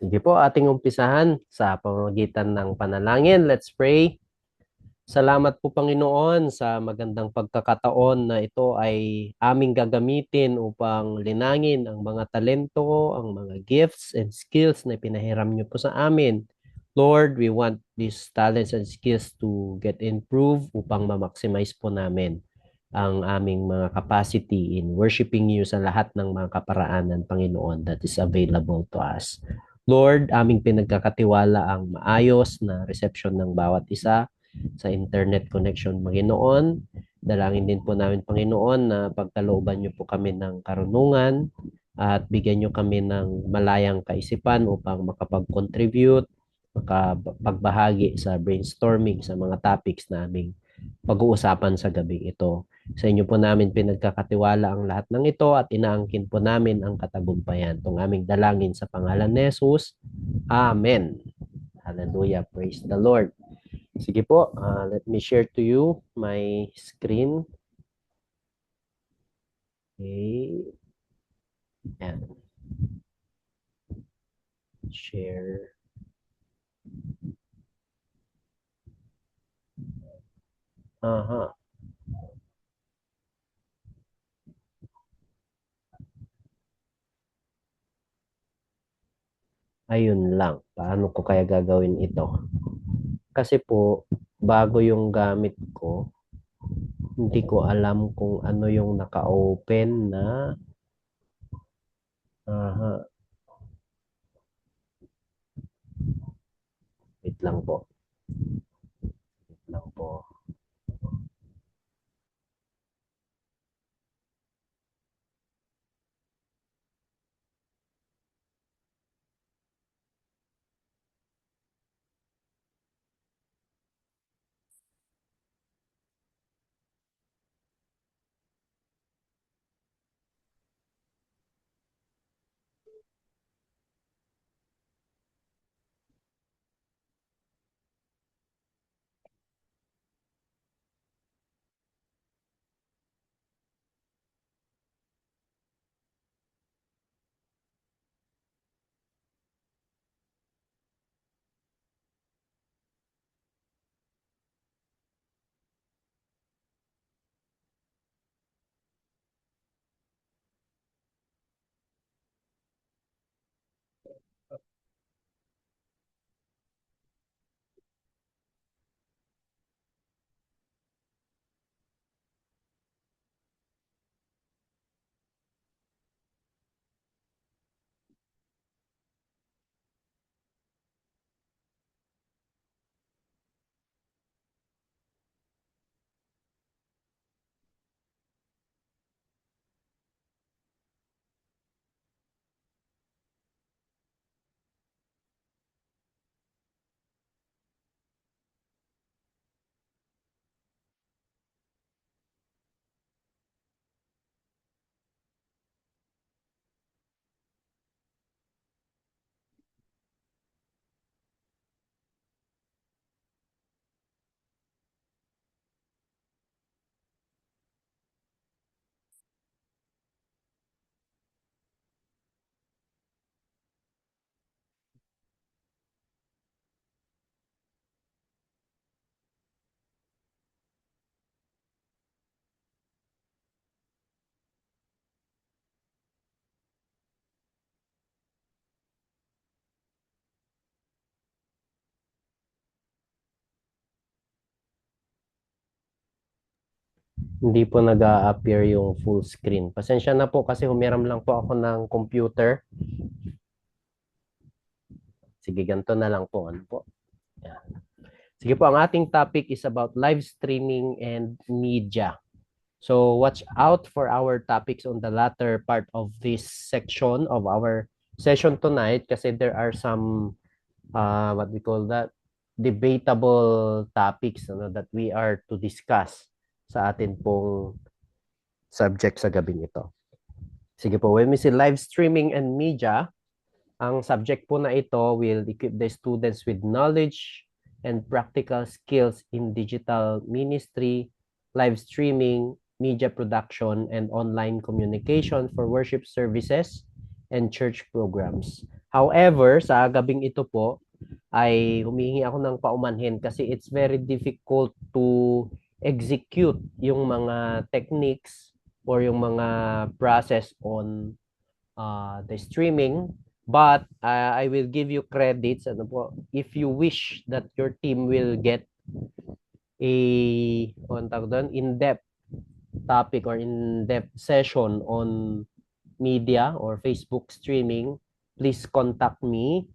Sige po, ating umpisahan sa pamamagitan ng panalangin. Let's pray. Salamat po Panginoon sa magandang pagkakataon na ito ay aming gagamitin upang linangin ang mga talento, ang mga gifts and skills na pinahiram niyo po sa amin. Lord, we want these talents and skills to get improved upang ma-maximize po namin ang aming mga capacity in worshiping you sa lahat ng mga kaparaanan, Panginoon, that is available to us. Lord, aming pinagkakatiwala ang maayos na reception ng bawat isa sa internet connection, Panginoon. Dalangin din po namin, Panginoon, na pagkalooban niyo po kami ng karunungan at bigyan niyo kami ng malayang kaisipan upang makapag-contribute, makapagbahagi sa brainstorming sa mga topics na aming pag-uusapan sa gabing ito. Sa inyo po namin pinagkakatiwala ang lahat ng ito at inaangkin po namin ang katagumpayan. Itong aming dalangin sa pangalan ni Jesus. Amen. Hallelujah. Praise the Lord. Sige po, let me share to you my screen. Okay. Ayan. Share. Aha. Ayun lang. Paano ko kaya gagawin ito? Kasi po, bago yung gamit ko, hindi ko alam kung ano yung naka-open na. Aha. Wait lang po. Wait lang po. Hindi po nag-a-appear yung full screen. Pasensya na po kasi humiram lang po ako ng computer. Sige, ganito na lang po. Ano po? Yan. Sige po, ang ating topic is about live streaming and media. So watch out for our topics on the latter part of this section of our session tonight kasi there are some what we call that debatable topics that we are to discuss sa atin pong subject sa gabing ito. Sige po, when we say live streaming and media, ang subject po na ito will equip the students with knowledge and practical skills in digital ministry, live streaming, media production, and online communication for worship services and church programs. However, sa gabing ito po, ay humihingi ako ng paumanhin kasi it's very difficult to execute yung mga techniques or yung mga process on the streaming. But I will give you credits ano po, if you wish that your team will get a in-depth topic or in-depth session on media or Facebook streaming, please contact me.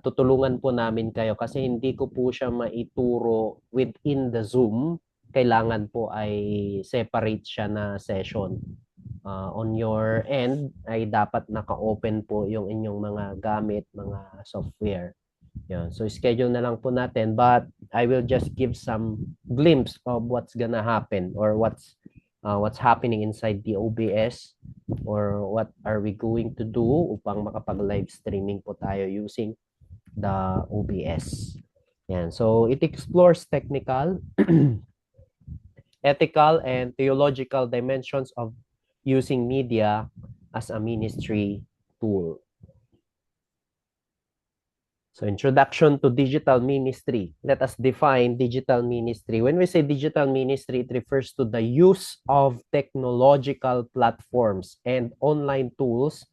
Tutulungan po namin kayo kasi hindi ko po siya maituro within the Zoom. Kailangan po ay separate siya na session. On your end ay dapat naka-open po yung inyong mga gamit, mga software. Yan. So schedule na lang po natin, but I will just give some glimpse of what's gonna happen or what's happening inside the OBS or what are we going to do upang makapag-live streaming po tayo using the OBS. Yan. So it explores technical, ethical, and theological dimensions of using media as a ministry tool. So introduction to digital ministry. Let us define digital ministry. When we say digital ministry, it refers to the use of technological platforms and online tools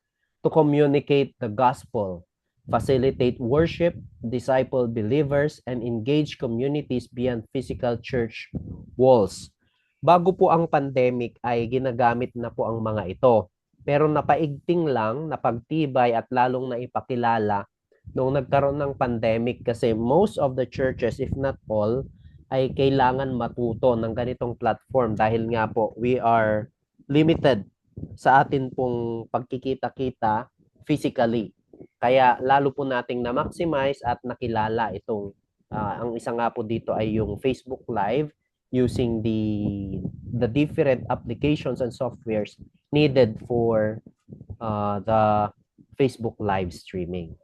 to communicate the gospel, facilitate worship, disciple believers, and engage communities beyond physical church walls. Bago po ang pandemic ay ginagamit na po ang mga ito. Pero napaigting lang, napagtibay at lalong naipakilala nung nagkaroon ng pandemic kasi most of the churches, if not all, ay kailangan matuto ng ganitong platform dahil nga po we are limited sa atin pong pagkikita-kita physically. Kaya lalo po nating na-maximize at nakilala itong ang isa nga po dito ay yung Facebook Live using the different applications and softwares needed for the Facebook live streaming.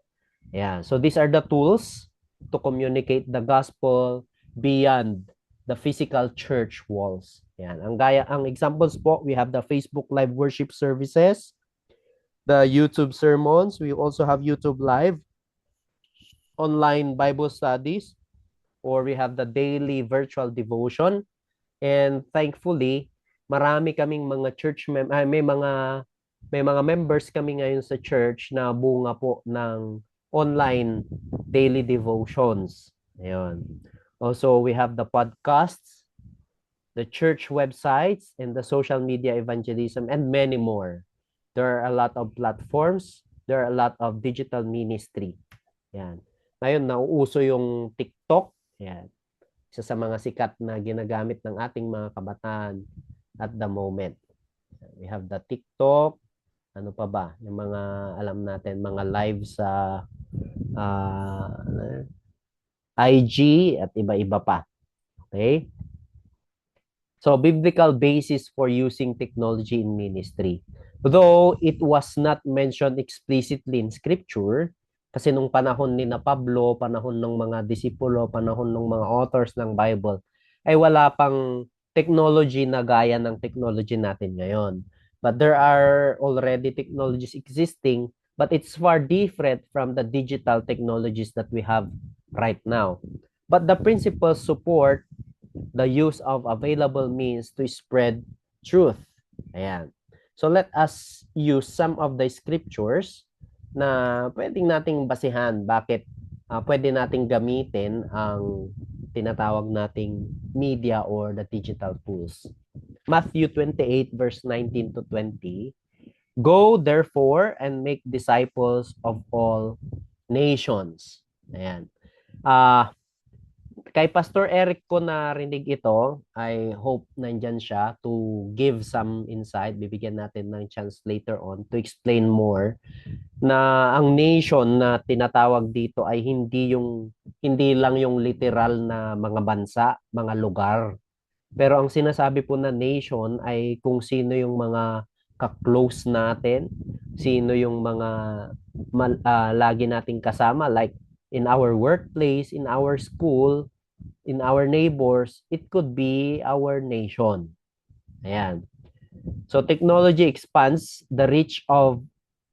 Yeah, so these are the tools to communicate the gospel beyond the physical church walls. Yan. Ang examples po, we have the Facebook live worship services, the YouTube sermons, we also have YouTube live, online Bible studies, or we have the daily virtual devotion. And thankfully, marami kaming mga may mga members kami ngayon sa church na bunga po ng online daily devotions. Ayun. Also, we have the podcasts, the church websites, and the social media evangelism, and many more. There are a lot of platforms. There are a lot of digital ministry. Yan. Ngayon, nauuso yung TikTok. Yan. Isa sa mga sikat na ginagamit ng ating mga kabataan at the moment. We have the TikTok. Ano pa ba? Yung mga alam natin, mga live sa IG at iba-iba pa. Okay? So, biblical basis for using technology in ministry. Though it was not mentioned explicitly in scripture, kasi nung panahon ni na Pablo, panahon ng mga disipulo, panahon ng mga authors ng Bible, ay wala pang technology na gaya ng technology natin ngayon. But there are already technologies existing, but it's far different from the digital technologies that we have right now. But the principles support the use of available means to spread truth. Ayan. So let us use some of the scriptures na pwedeng nating basihan bakit pwede nating gamitin ang tinatawag nating media or the digital tools. Matthew 28 verse 19 to 20. Go therefore and make disciples of all nations. Ayan. Kay Pastor Eric ko narinig ito. I hope nandyan siya to give some insight. Bibigyan natin ng chance later on to explain more na ang nation na tinatawag dito ay hindi lang yung literal na mga bansa, mga lugar. Pero ang sinasabi po na nation ay kung sino yung mga ka-close natin, sino yung mga lagi nating kasama like in our workplace, in our school, in our neighbors, it could be our nation. Ayan. So technology expands the reach of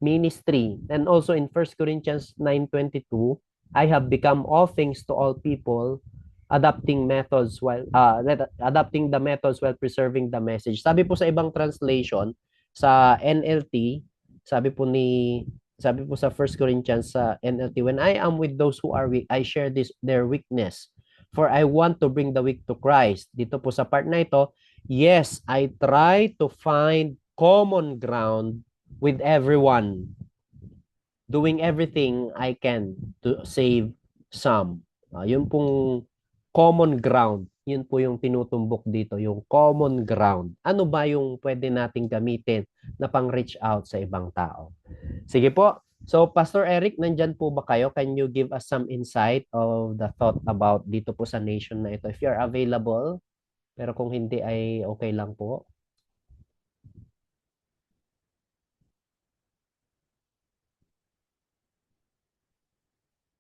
ministry. And also in 1 Corinthians 9:22, I have become all things to all people, adapting the methods while preserving the message. Sabi po sa ibang translation, sa NLT, sabi po ni sabi po sa 1 Corinthians sa NLT, when I am with those who are weak, I share their weakness. For I want to bring the weak to Christ. Dito po sa part na ito, yes, I try to find common ground with everyone, doing everything I can to save some. Yun pong common ground, yun po yung tinutumbok dito, yung common ground. Ano ba yung pwede nating gamitin na pang-reach out sa ibang tao? Sige po. So, Pastor Eric, nandyan po ba kayo? Can you give us some insight of the thought about dito po sa nation na ito? If you're available, pero kung hindi ay okay lang po.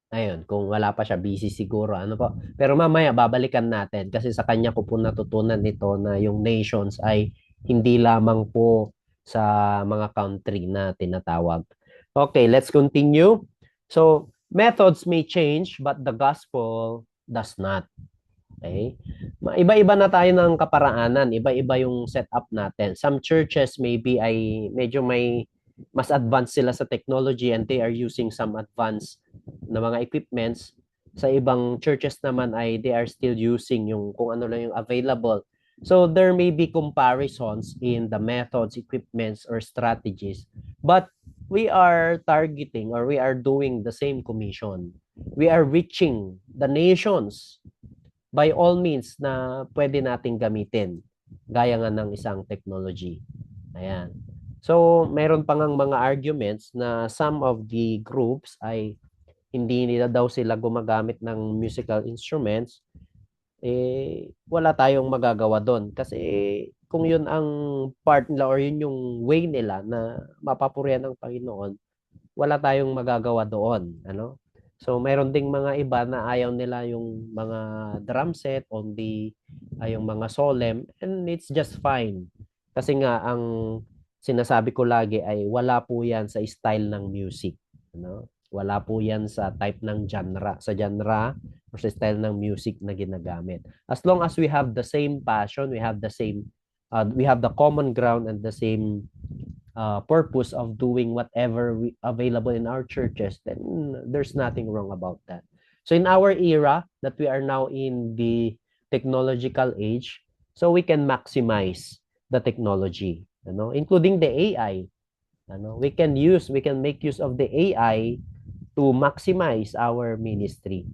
Ayun, kung wala pa siya, busy siguro. Ano po? Pero mamaya, babalikan natin kasi sa kanya ko po natutunan nito na yung nations ay hindi lamang po sa mga country na tinatawag. Okay, let's continue. So, methods may change but the gospel does not. Okay? Iba-iba na tayo ng kaparaanan, iba-iba yung setup natin. Some churches maybe ay medyo may mas advanced sila sa technology and they are using some advanced na mga equipments. Sa ibang churches naman ay they are still using yung kung ano lang yung available. So there may be comparisons in the methods, equipments, or strategies. But we are targeting or we are doing the same commission. We are reaching the nations by all means na pwede nating gamitin gaya nga ng isang technology. Ayan. So, meron pa ngang mga arguments na some of the groups ay hindi nila daw sila gumagamit ng musical instruments, wala tayong magagawa doon. Kasi kung yun ang part nila or yun yung way nila na mapapurihan ng Panginoon, wala tayong magagawa doon. Ano? So, mayroon ding mga iba na ayaw nila yung mga drum set, only yung mga solemn, and it's just fine. Kasi nga, ang sinasabi ko lagi ay wala po yan sa style ng music. Ano? Wala po yan sa type ng genre, sa genre or sa style ng music na ginagamit. As long as we have the same passion, we have the common ground and the same purpose of doing whatever available in our churches, then there's nothing wrong about that. So in our era that we are now in the technological age, so we can maximize the technology, including the AI. We can make use of the AI to maximize our ministry.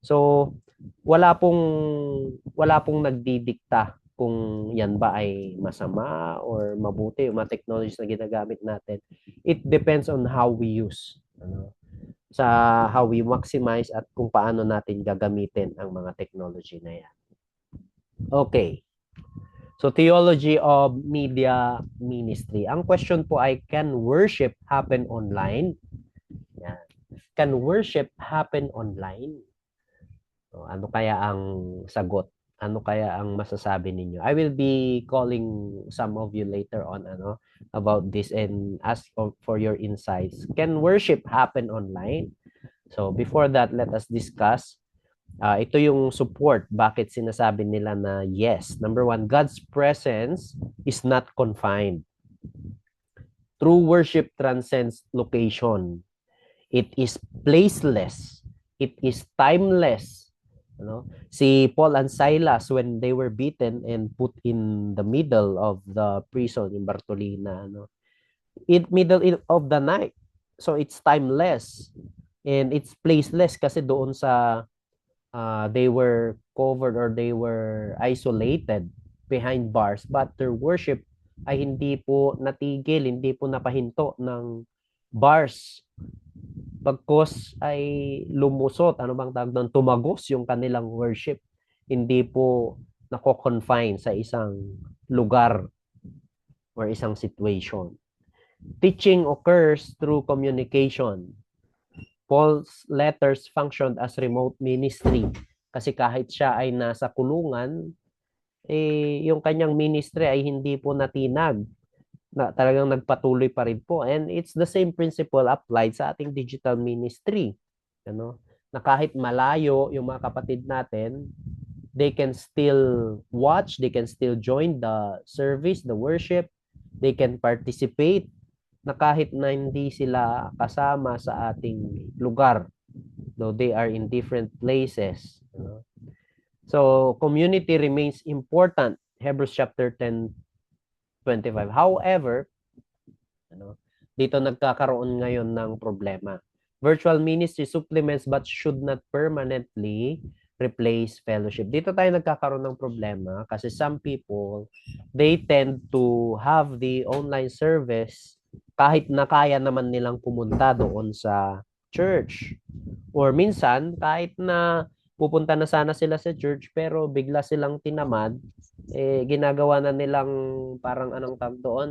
So wala pong nagdidikta kung yan ba ay masama or mabuti yung mga technologies na ginagamit natin. It depends on how we use, sa how we maximize at kung paano natin gagamitin ang mga technology na yan. Okay. So, theology of media ministry. Ang question po ay, can worship happen online? Yan. Can worship happen online? So, ano kaya ang sagot? Ano kaya ang masasabi ninyo? I will be calling some of you later on about this and ask for your insights. Can worship happen online? So before that, let us discuss. Ito yung support. Bakit sinasabi nila na yes? Number one, God's presence is not confined. True worship transcends location. It is placeless. It is timeless. Si Paul and Silas, when they were beaten and put in the middle of the prison in Bartolina, middle of the night. So it's timeless and it's placeless kasi doon sa they were covered or they were isolated behind bars, but their worship ay hindi po natigil, hindi po napahinto ng bars. Pagkos ay lumusot, ano bang tawag doon, tumagos yung kanilang worship. Hindi po nako-confine sa isang lugar or isang situation. Teaching occurs through communication. Paul's letters functioned as remote ministry. Kasi kahit siya ay nasa kulungan, yung kanyang ministry ay hindi po natinag na talagang nagpatuloy pa rin po. And it's the same principle applied sa ating digital ministry. Ano? Na kahit malayo yung mga kapatid natin, they can still watch, they can still join the service, the worship, they can participate na kahit na hindi sila kasama sa ating lugar, though they are in different places. So, community remains important. Hebrews chapter 10:25. However, dito nagkakaroon ngayon ng problema. Virtual ministry supplements but should not permanently replace fellowship. Dito tayo nagkakaroon ng problema kasi some people, they tend to have the online service kahit na kaya naman nilang pumunta doon sa church. Or minsan, kahit na pupunta na sana sila sa church pero bigla silang tinamad, ginagawa na nilang parang anong tawag doon,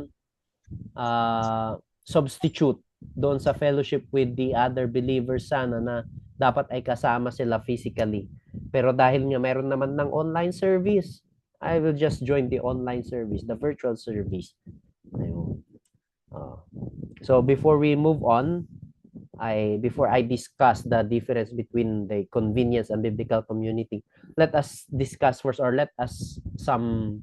substitute doon sa fellowship with the other believers sana na dapat ay kasama sila physically. Pero dahil nga meron naman ng online service, I will just join the online service, the virtual service. Ayun. So before we move on, before I discuss the difference between the convenience and biblical community, let us discuss first, or let us some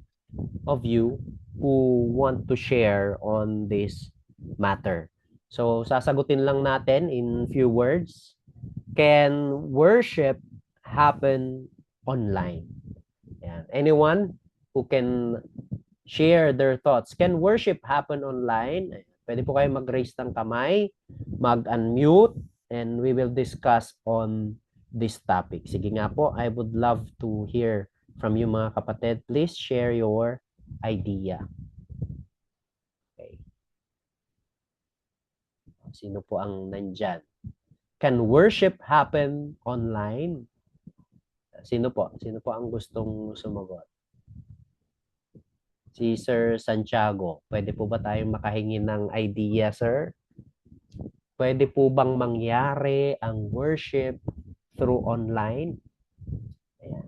of you who want to share on this matter. So, sasagutin lang natin in few words. Can worship happen online? Yan. Anyone who can share their thoughts? Can worship happen online? Pwede po kayo mag-raise ng kamay, mag-unmute, and we will discuss on this topic. Sige nga po, I would love to hear from you mga kapatid. Please share your idea. Okay. Sino po ang nandyan? Can worship happen online? Sino po? Sino po ang gustong sumagot? Si Sir Santiago. Pwede po ba tayong makahingi ng idea, sir? Pwede po bang mangyari ang worship through online? Ayan.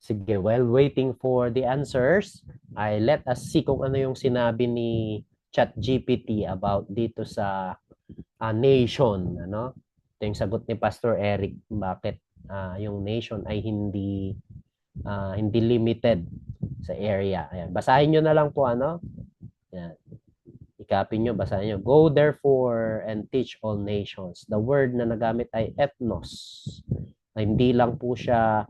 Sige, while waiting for the answers, let us see kung ano yung sinabi ni ChatGPT about dito sa nation. Ano? Ito yung sagot ni Pastor Eric, bakit yung nation ay hindi limited sa area. Ayan. Basahin nyo na lang po. Ano? Ayan. I-copy nyo, basahin nyo. Go therefore and teach all nations. The word na nagamit ay ethnos. Hindi lang po siya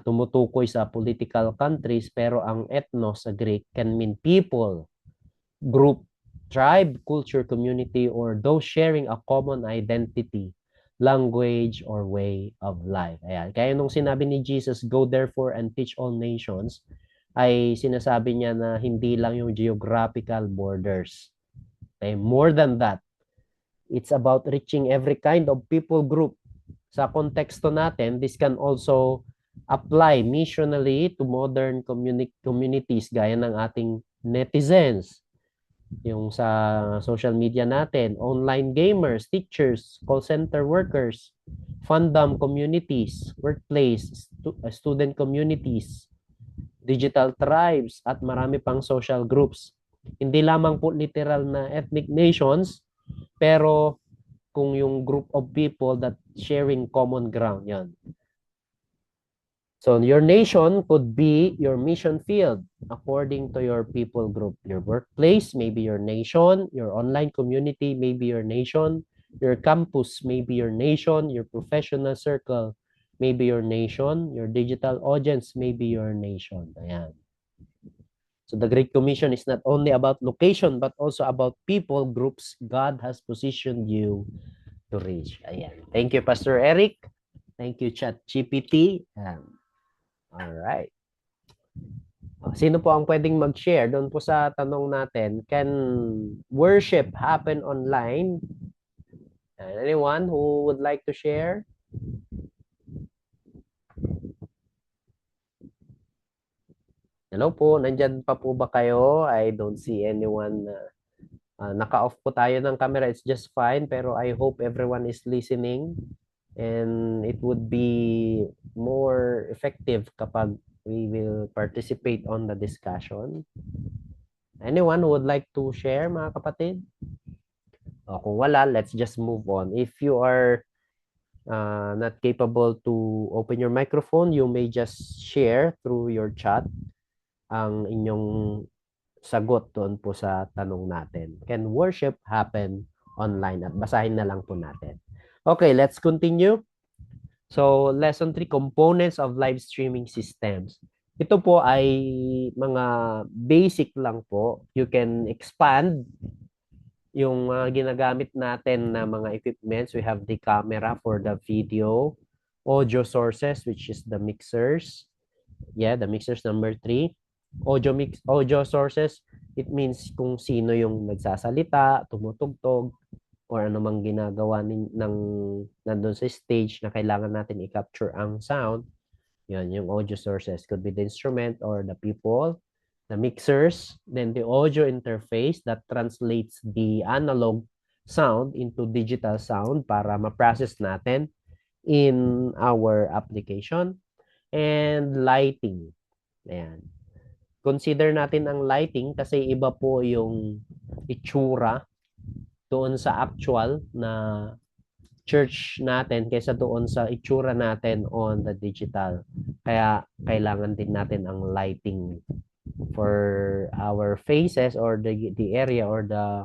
tumutukoy sa political countries, pero ang ethnos sa Greek can mean people, group, tribe, culture, community, or those sharing a common identity, language, or way of life. Ayan. Kaya nung sinabi ni Jesus, go therefore and teach all nations, ay sinasabi niya na hindi lang yung geographical borders. Okay? More than that, it's about reaching every kind of people group. Sa konteksto natin, this can also apply missionally to modern communities gaya ng ating netizens, yung sa social media natin, online gamers, teachers, call center workers, fandom communities, workplace, student communities, digital tribes, at marami pang social groups. Hindi lamang po literal na ethnic nations, pero kung yung group of people that sharing common ground, yan. So your nation could be your mission field according to your people group. Your workplace may be your nation, your online community may be your nation, your campus may be your nation, your professional circle may be your nation, your digital audience may be your nation. Ayan. So the Great Commission is not only about location but also about people groups God has positioned you to reach. Ayan. Thank you, Pastor Eric. Thank you, ChatGPT. Alright. Sino po ang pwedeng mag-share doon po sa tanong natin? Can worship happen online? Anyone who would like to share? Hello po, nandyan pa po ba kayo? I don't see anyone. Naka-off po tayo ng camera. It's just fine, pero I hope everyone is listening. And it would be more effective kapag we will participate on the discussion. Anyone who would like to share, mga kapatid? O, kung wala, let's just move on. If you are not capable to open your microphone, you may just share through your chat ang inyong sagot doon po sa tanong natin. Can worship happen online? At basahin na lang po natin. Okay, let's continue. So, lesson 3, components of live streaming systems. Ito po ay mga basic lang po. You can expand yung ginagamit natin na mga equipments. We have the camera for the video, audio sources, which is the mixers. Yeah, the mixers number 3. Audio sources, it means kung sino yung nagsasalita, tumutugtog, or anumang ginagawa nandun sa stage na kailangan natin i-capture ang sound. Yan, yung audio sources. Could be the instrument or the people. The mixers, then the audio interface that translates the analog sound into digital sound para ma-process natin in our application. And lighting. Ayan. Consider natin ang lighting kasi iba po yung itsura doon sa actual na church natin kaysa doon sa itsura natin on the digital. Kaya kailangan din natin ang lighting for our faces or the area or the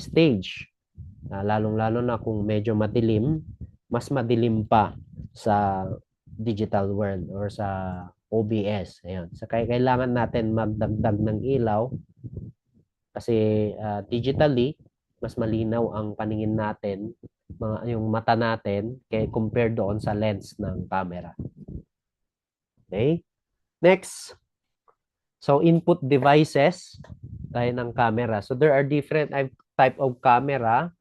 stage. Lalong-lalo na kung medyo madilim, mas madilim pa sa digital world or sa OBS. Ayun. So, kailangan natin magdagdag ng ilaw kasi digitally, mas malinaw ang paningin natin, yung mata natin, compared doon sa lens ng camera. Okay? Next. So, input devices tayo ng camera. So, there are different type of camera.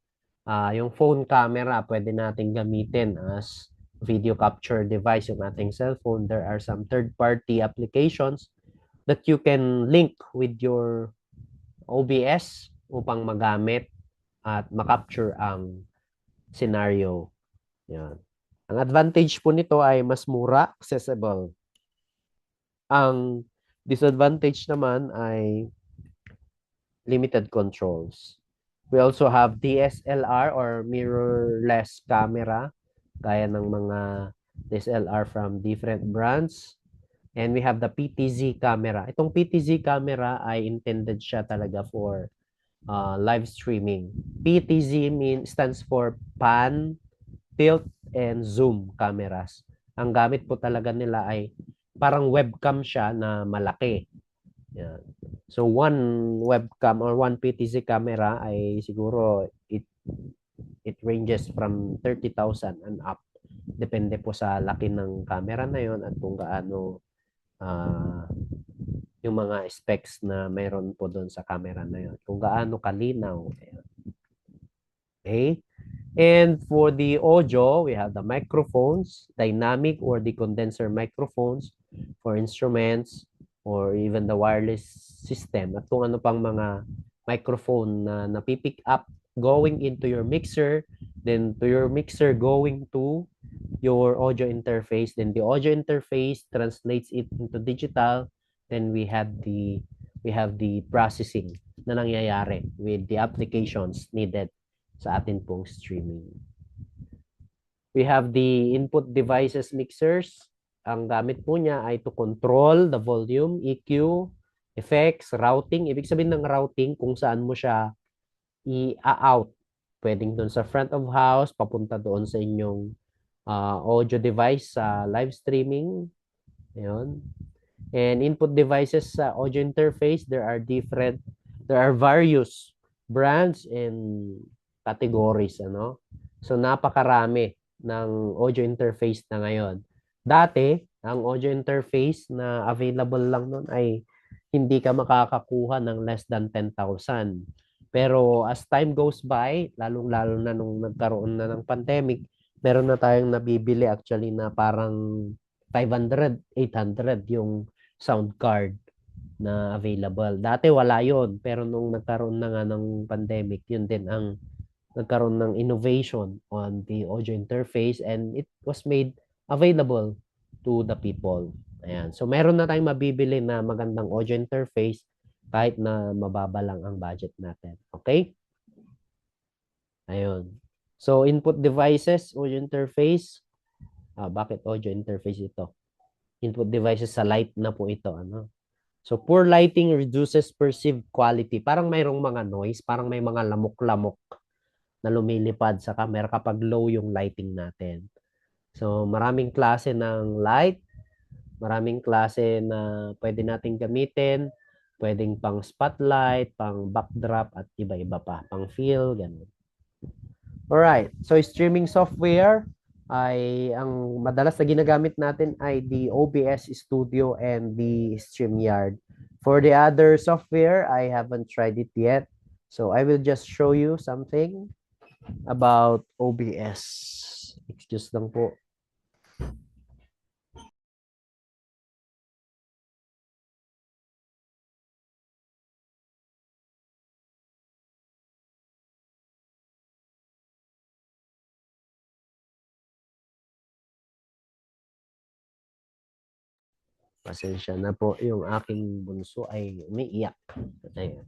Yung phone camera, pwede natin gamitin as video capture device yung ating cellphone. There are some third-party applications that you can link with your OBS upang magamit at makapture ang scenario. Yan. Ang advantage po nito ay mas mura, accessible. Ang disadvantage naman ay limited controls. We also have DSLR or mirrorless camera, gaya ng mga DSLR from different brands. And we have the PTZ camera. Itong PTZ camera ay intended siya talaga for live streaming. PTZ stands for pan, tilt, and zoom cameras. Ang gamit po talaga nila ay parang webcam siya na malaki. Yan. So, one webcam or one PTZ camera ay siguro it ranges from 30,000 and up. Depende po sa laki ng camera na yon at kung gaano yung mga specs na mayroon po doon sa camera na yon. Kung gaano kalinaw. Okay? And for the audio, we have the microphones, dynamic or the condenser microphones for instruments or even the wireless system. At kung ano pang mga microphone na napipick up going into your mixer, then to your mixer going to your audio interface, then the audio interface translates it into digital, then we have the processing na nangyayari with the applications needed sa atin pong streaming. We have the input devices mixers. Ang gamit po niya ay to control the volume, EQ, effects, routing. Ibig sabihin ng routing kung saan mo siya i-out. Pwedeng doon sa front of house, papunta doon sa inyong audio device sa live streaming. Ayun. And input devices sa audio interface, there are various brands and categories, ano? So napakarami ng audio interface na ngayon. Dati, Ang audio interface na available lang nun ay hindi ka makakakuha ng less than 10,000. Pero as time goes by, lalong-lalo na nung nagkaroon na ng pandemic, meron na tayong nabibili actually na parang 500, 800 yung sound card na available. Dati wala yon, pero nung nagkaroon na nga ng pandemic, yun din ang nagkaroon ng innovation on the audio interface and it was made available to the people. Ayan. So meron na tayong mabibili na magandang audio interface kahit na mababa lang ang budget natin. Okay? Ayun. So input devices, audio interface. Bakit audio interface ito? Input devices sa light na po ito. Ano? So poor lighting reduces perceived quality. Parang mayroong mga noise, parang may mga lamok-lamok na lumilipad sa camera kapag low yung lighting natin. So maraming klase ng light, maraming klase na pwede nating gamitin. Pwedeng pang spotlight, pang backdrop, at iba-iba pa. Pang fill, ganun. Alright, so streaming software ay ang madalas na ginagamit natin ay the OBS Studio and the StreamYard. For the other software, I haven't tried it yet. So I will just show you something about OBS. Excuse lang po. Pasensya na po, yung aking bunso ay umiiyak. Ayan.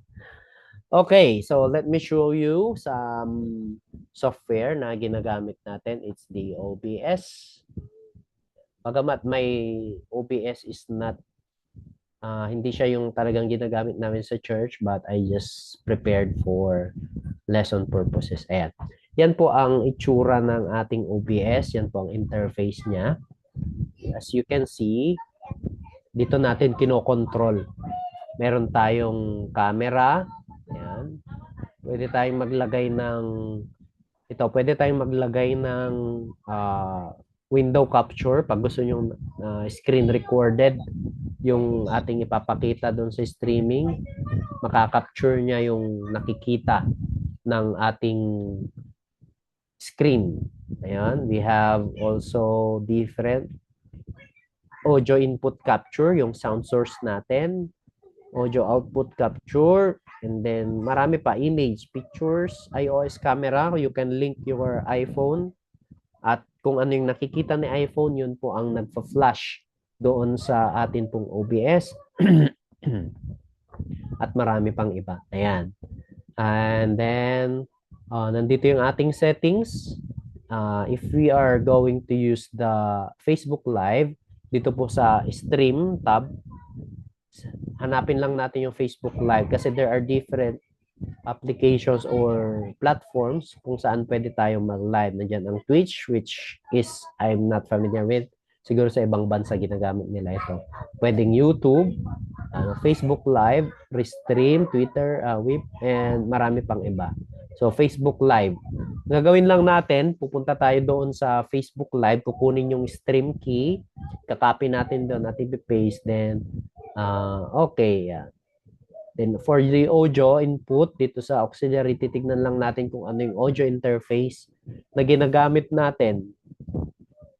Okay, so let me show you some software na ginagamit natin. It's the OBS. Bagamat may OBS is not, hindi siya yung talagang ginagamit namin sa church, but I just prepared for lesson purposes. Ayan. Yan po ang itsura ng ating OBS. Yan po ang interface niya. As you can see, dito natin kinokontrol. Meron tayong camera. Ayan. Pwede tayong maglagay ng pwede tayong maglagay ng window capture pag gusto nyo screen recorded yung ating ipapakita doon sa streaming. Makakapture niya yung nakikita ng ating screen. Ayan. We have also different audio input capture, yung sound source natin, audio output capture, and then marami pa, image, pictures, iOS camera, you can link your iPhone, at kung ano yung nakikita ni iPhone, yun po ang nagpa-flash doon sa atin pong OBS. At marami pang iba. Ayan. And then, nandito yung ating settings. If we are going to use the Facebook Live, dito po sa stream tab, hanapin lang natin yung Facebook Live kasi there are different applications or platforms kung saan pwede tayong mag-live. Nandiyan ang Twitch, which is I'm not familiar with. Siguro sa ibang bansa ginagamit nila ito. Pwedeng YouTube, Facebook Live, Restream, Twitter, Whip, and marami pang iba. So, Facebook Live. Gagawin lang natin, pupunta tayo doon sa Facebook Live, kukunin yung stream key, kakopy natin doon at i-paste, then, okay, then for the audio input, dito sa auxiliary, titignan lang natin kung ano yung audio interface na ginagamit natin.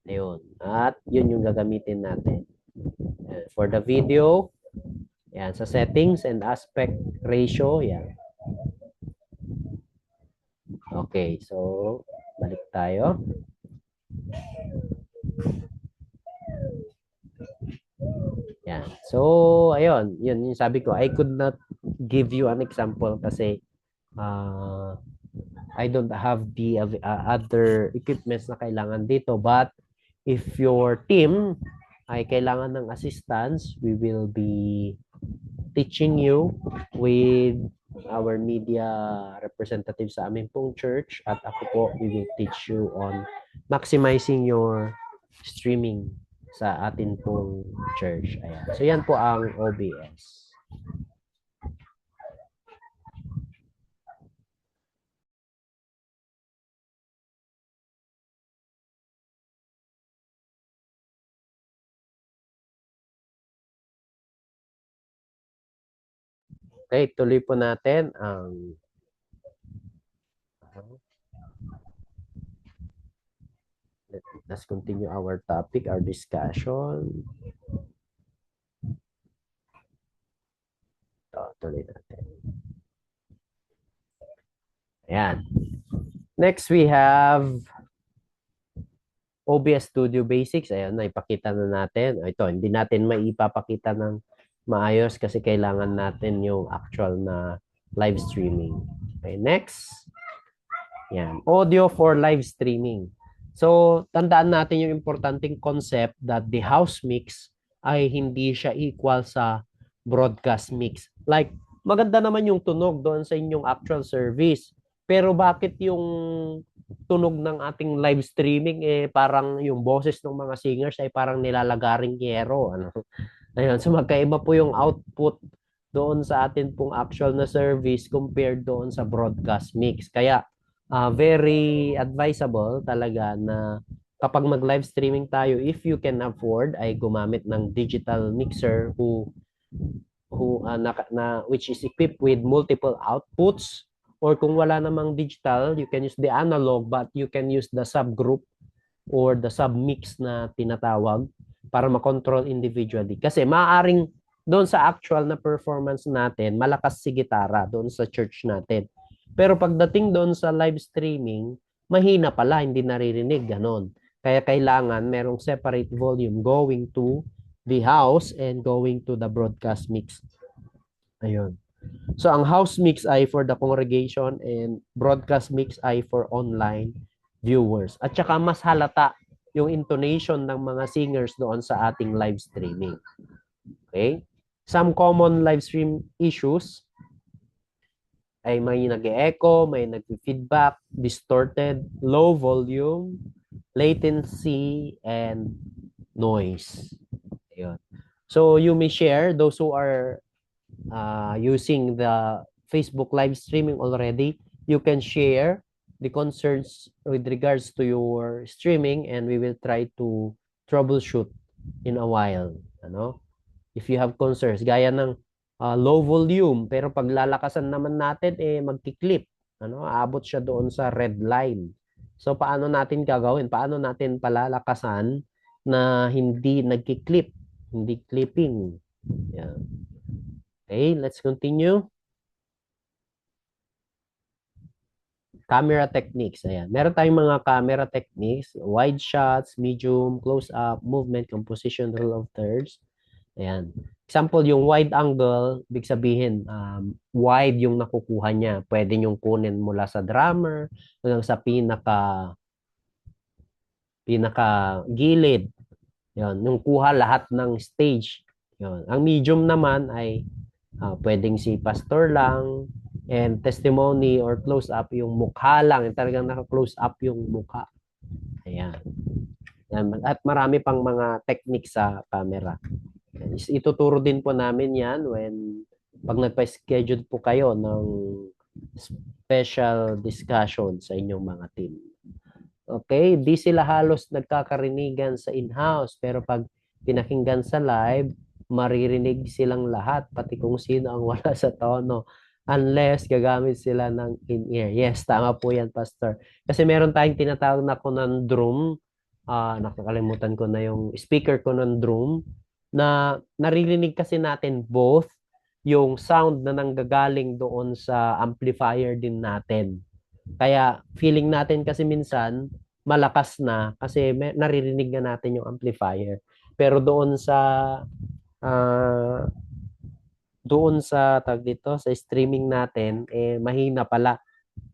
Ayun. At yun yung gagamitin natin. For the video, yan, sa settings and aspect ratio, yan. Okay, so balik tayo. Yan. So, ayun, yun yung sabi ko, I could not give you an example kasi I don't have the other equipments na kailangan dito, but if your team ay kailangan ng assistance, we will be teaching you with our media representative sa aming pong church, at ako po, we will teach you on maximizing your streaming sa atin pong church. Ayan. So yan po ang OBS. Okay, tuloy po natin let's continue our topic, our discussion. Tuloy natin. Ayan. Next, we have OBS Studio Basics. Ayan, naipakita na natin. Ito, hindi natin maipapakita ng maayos kasi kailangan natin yung actual na live streaming. Okay, next. Yan, audio for live streaming. So, tandaan natin yung importanteng concept that the house mix ay hindi siya equal sa broadcast mix. Like, maganda naman yung tunog doon sa inyong actual service. Pero bakit yung tunog ng ating live streaming parang yung boses ng mga singers ay parang nilalagaring yero, ano? Ayun, so magkaiba po yung output doon sa atin pong actual na service compared doon sa broadcast mix. Kaya very advisable talaga na kapag mag-live streaming tayo, if you can afford, ay gumamit ng digital mixer which is equipped with multiple outputs, or kung wala namang digital, you can use the analog but you can use the subgroup or the submix na tinatawag para makontrol individually. Kasi maaaring doon sa actual na performance natin, malakas si gitara doon sa church natin. Pero pagdating doon sa live streaming, mahina pala, hindi naririnig, ganon. Kaya kailangan merong separate volume going to the house and going to the broadcast mix. Ayun. So ang house mix ay for the congregation and broadcast mix ay for online viewers. At saka mas halata yung intonation ng mga singers doon sa ating live streaming. Okay? Some common live stream issues ay may nag-echo, may nag-feedback, distorted, low volume, latency, and noise. Ayun. So you may share, those who are using the Facebook live streaming already, you can share the concerns with regards to your streaming and we will try to troubleshoot in a while. Ano? If you have concerns, gaya ng low volume, pero paglalakasan naman natin, magki-clip. Ano? Aabot siya doon sa red line. So, paano natin gagawin? Paano natin palalakasan na hindi nagki-clip, hindi clipping? Yan. Okay, let's continue. Camera techniques. Ayan. Meron tayong mga camera techniques. Wide shots, medium, close-up, movement, composition, rule of thirds. Ayan. Example, yung wide angle, big sabihin, wide yung nakukuha niya. Pwede yung kunin mula sa drummer hanggang sa pinaka gilid. Yan, yung kuha lahat ng stage. Yan. Ang medium naman ay pwedeng si pastor lang, and testimony or close up yung mukha lang. Yung talagang naka-close up yung mukha. Ayan. Yan. At marami pang mga technique sa camera. Ituturo din po namin yan pag nagpa-schedule po kayo ng special discussion sa inyong mga team. Okay, di sila halos nagkakarinigan sa in-house, pero pag pinakinggan sa live, maririnig silang lahat, pati kung sino ang wala sa tono, unless gagamit sila ng in-ear. Yes, tama po yan, Pastor. Kasi meron tayong tinatawag na conundrum, nakakalimutan ko na yung speaker conundrum, na naririnig kasi natin both yung sound na nanggagaling doon sa amplifier din natin. Kaya feeling natin kasi minsan malakas na kasi naririnig na natin yung amplifier. Pero doon sa tag dito sa streaming natin mahina pala.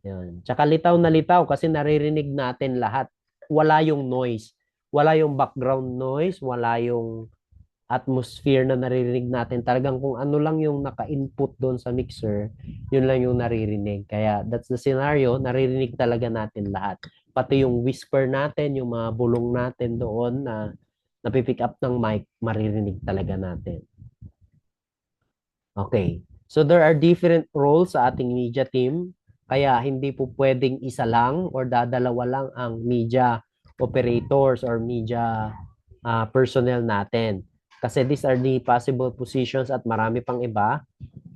Yan. Tsaka litaw na litaw kasi naririnig natin lahat. Wala yung noise, wala yung background noise, wala yung atmosphere na naririnig natin. Talagang kung ano lang yung naka-input doon sa mixer, yun lang yung naririnig. Kaya that's the scenario, naririnig talaga natin lahat. Pati yung whisper natin, yung mga bulong natin doon na napipick up ng mic, maririnig talaga natin. Okay. So there are different roles sa ating media team. Kaya hindi po pwedeng isa lang or dadalawa lang ang media operators or media personnel natin. Kasi these are the possible positions at marami pang iba.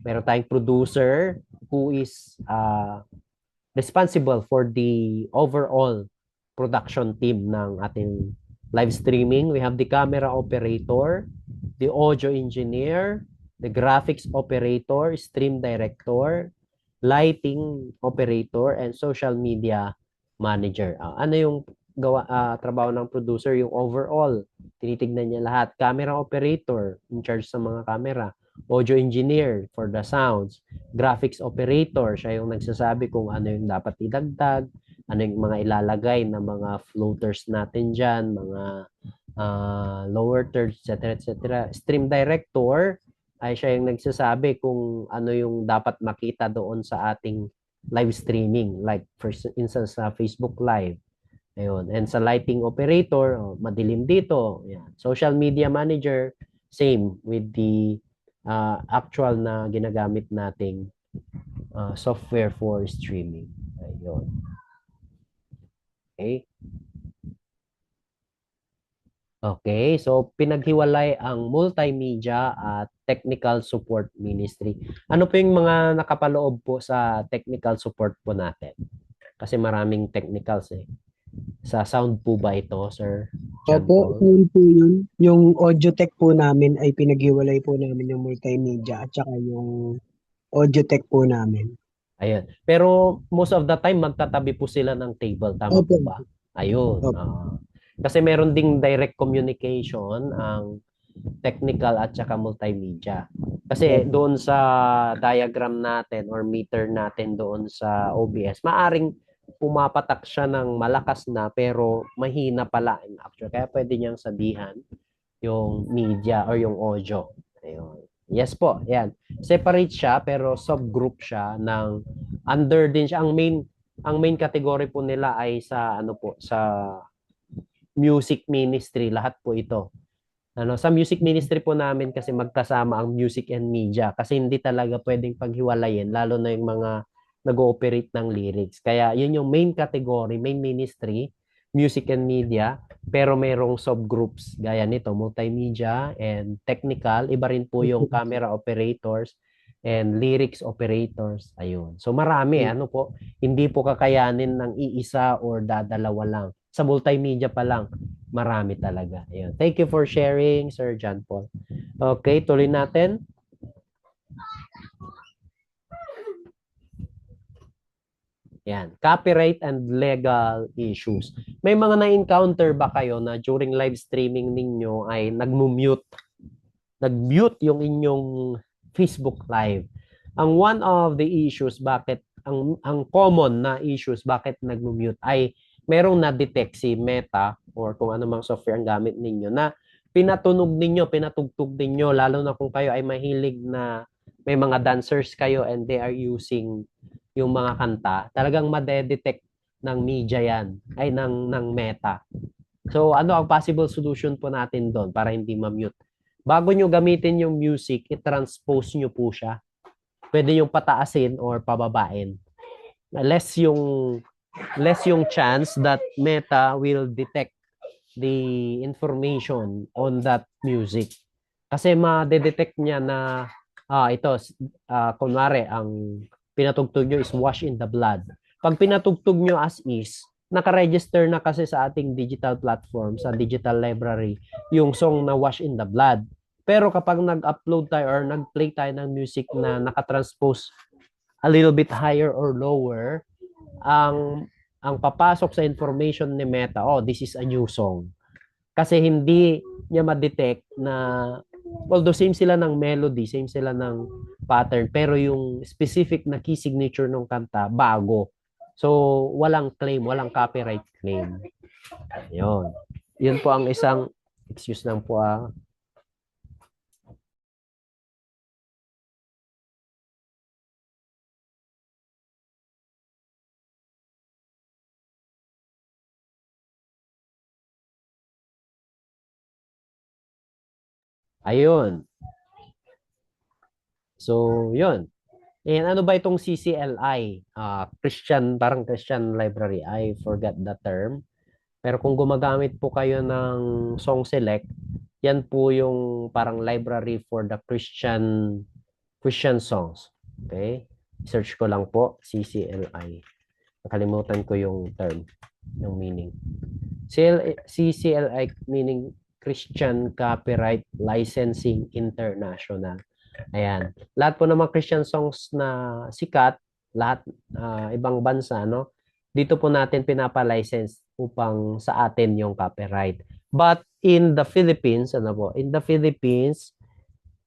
Meron tayong producer who is responsible for the overall production team ng ating live streaming. We have the camera operator, the audio engineer, the graphics operator, stream director, lighting operator, and social media manager. Ano yung trabaho ng producer? Yung overall, tinitignan niya lahat. Camera operator, in charge sa mga camera. Audio engineer for the sounds. Graphics operator, siya yung nagsasabi kung ano yung dapat idagdag, ano yung mga ilalagay na mga floaters natin dyan, mga lower thirds, etc. etc. Stream director, ay siya yung nagsasabi kung ano yung dapat makita doon sa ating live streaming. Like, for instance, sa Facebook Live. Ayun. And sa lighting operator, madilim dito. Yan. Social media manager, same with the actual na ginagamit nating software for streaming. Ayun. Okay. Okay, so pinaghiwalay ang multimedia at technical support ministry. Ano po yung mga nakapaloob po sa technical support po natin? Kasi maraming technicals eh. Sa sound po ba ito, Sir John Opo, Paul? yun po yun. Yung audio tech po namin ay pinaghiwalay po namin yung multimedia at saka yung audio tech po namin. Ayan. Pero most of the time, magtatabi po sila ng table. Tama Opo, po ba? Ayun. opo. Kasi meron ding direct communication ang technical at saka multimedia. Kasi Opo. doon sa diagram natin or meter natin doon sa OBS, maaring pumapatak siya ng malakas na pero mahina pala in actual. Kaya pwede niyang sabihan yung media or yung audio. Ayun. Yes po, yan. Separate siya pero subgroup siya ng under din siya. Ang main category po nila ay sa ano po, sa music ministry, lahat po ito. Sa music ministry po namin kasi magkasama ang music and media kasi hindi talaga pwedeng paghiwalayin lalo na yung mga nag-ooperate ng lyrics. Kaya yun yung main category, main ministry, music and media, pero merong subgroups gaya nito, multimedia and technical. Iba rin po yung camera operators and lyrics operators. Ayun. So marami, ano po, hindi po kakayanin ng iisa or dadalawa lang. Sa multimedia pa lang, marami talaga. Ayun. Thank you for sharing, Sir John Paul. Okay, tuloy natin. Yan. Copyright and legal issues. May mga na-encounter ba kayo na during live streaming ninyo ay nag-mute yung inyong Facebook Live? Ang one of the issues bakit ang common na issues bakit nag-mute ay merong na-detect si Meta or kung ano mang software ang gamit ninyo na pinatugtog ninyo lalo na kung kayo ay mahilig na may mga dancers kayo and they are using yung mga kanta, talagang madedetect ng media yan, ay ng Meta. So, ano ang possible solution po natin doon para hindi ma-mute? Bago nyo gamitin yung music, i-transpose nyo po siya. Pwede yung pataasin or pababain. Less yung chance that Meta will detect the information on that music. Kasi ma-detect niya na ito, kunwari, ang pinatugtog nyo is Wash in the Blood. Pag pinatugtog nyo as is, nakaregister na kasi sa ating digital platform, sa digital library, yung song na Wash in the Blood. Pero kapag nag-upload tayo or nag-play tayo ng music na nakatranspose a little bit higher or lower, ang papasok sa information ni Meta, oh, this is a new song. Kasi hindi niya ma-detect na although same sila ng melody, same sila ng pattern, pero yung specific na key signature ng kanta, bago. So, walang claim, walang copyright claim. Yun. Yun po ang isang, excuse lang po Ayun. So, yun. And ano ba itong CCLI? Parang Christian Library. I forgot the term. Pero kung gumagamit po kayo ng Song Select, yan po yung parang library for the Christian Christian songs. Okay? Search ko lang po, CCLI. Nakalimutan ko yung term, yung meaning. CCLI meaning Christian Copyright Licensing International. Ayan. Lahat po ng mga Christian songs na sikat, lahat ibang bansa, no? Dito po natin pinapa-license upang sa atin yung copyright. But in the Philippines, ano po? In the Philippines,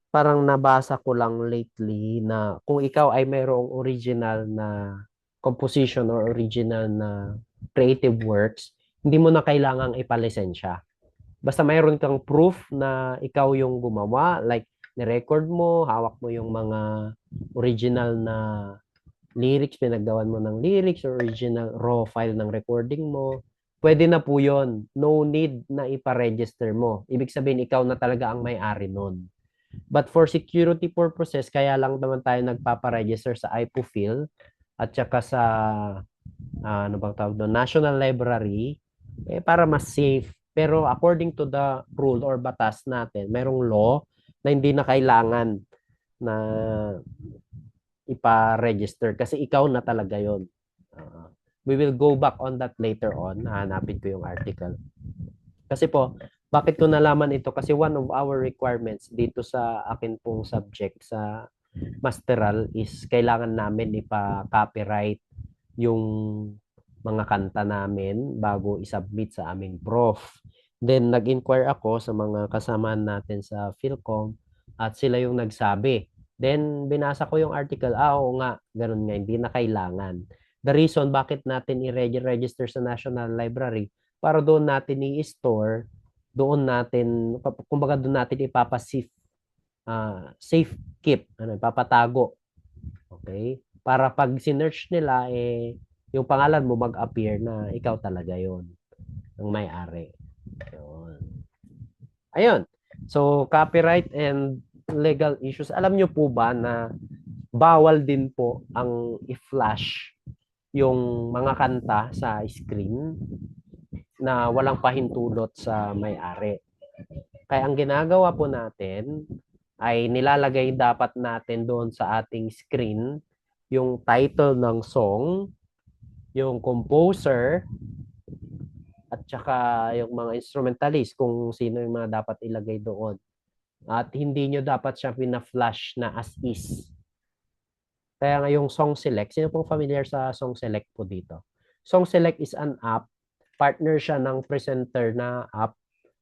parang nabasa ko lang lately na kung ikaw ay mayroong original na composition or original na creative works, hindi mo na kailangang ipalisensya. Basta mayroon kang proof na ikaw yung gumawa, like ni-record mo, hawak mo yung mga original na lyrics, pinaggawan mo ng lyrics, or original raw file ng recording mo, pwede na po yun. No need na ipa-register mo. Ibig sabihin, ikaw na talaga ang may-ari nun. But for security purposes, kaya lang naman tayo nagpapa-register sa IPOFIL at saka sa ano bang tawag doon, National Library para mas safe. Pero according to the rule or batas natin, merong law na hindi na kailangan na ipa-register kasi ikaw na talaga yon. We will go back on that later on. Hanapin ko yung article. Kasi po, bakit ko nalaman ito? Kasi one of our requirements dito sa akin pong subject sa masteral is kailangan namin ipa-copyright yung mga kanta namin bago isubmit sa aming prof. Then nag-inquire ako sa mga kasamaan natin sa Philcom at sila yung nagsabi. Then binasa ko yung article, oo nga, ganun nga, hindi na kailangan. The reason bakit natin i-register sa National Library para doon natin i-store, doon natin, kumbaga doon natin ipapasif, safe keep, ipapatago. Okay? Para pag sinearch nila, yung pangalan mo mag-appear na ikaw talaga yon ang may-ari. Yun. Ayun. So, copyright and legal issues. Alam nyo po ba na bawal din po ang i-flash yung mga kanta sa screen na walang pahintulot sa may-ari. Kaya ang ginagawa po natin ay nilalagay dapat natin doon sa ating screen yung title ng song, yung composer, at saka yung mga instrumentalist kung sino yung mga dapat ilagay doon. At hindi nyo dapat siya pina-flash na as is. Kaya nga yung Song Select, sino pong familiar sa Song Select po dito? Song Select is an app, partner siya ng presenter na app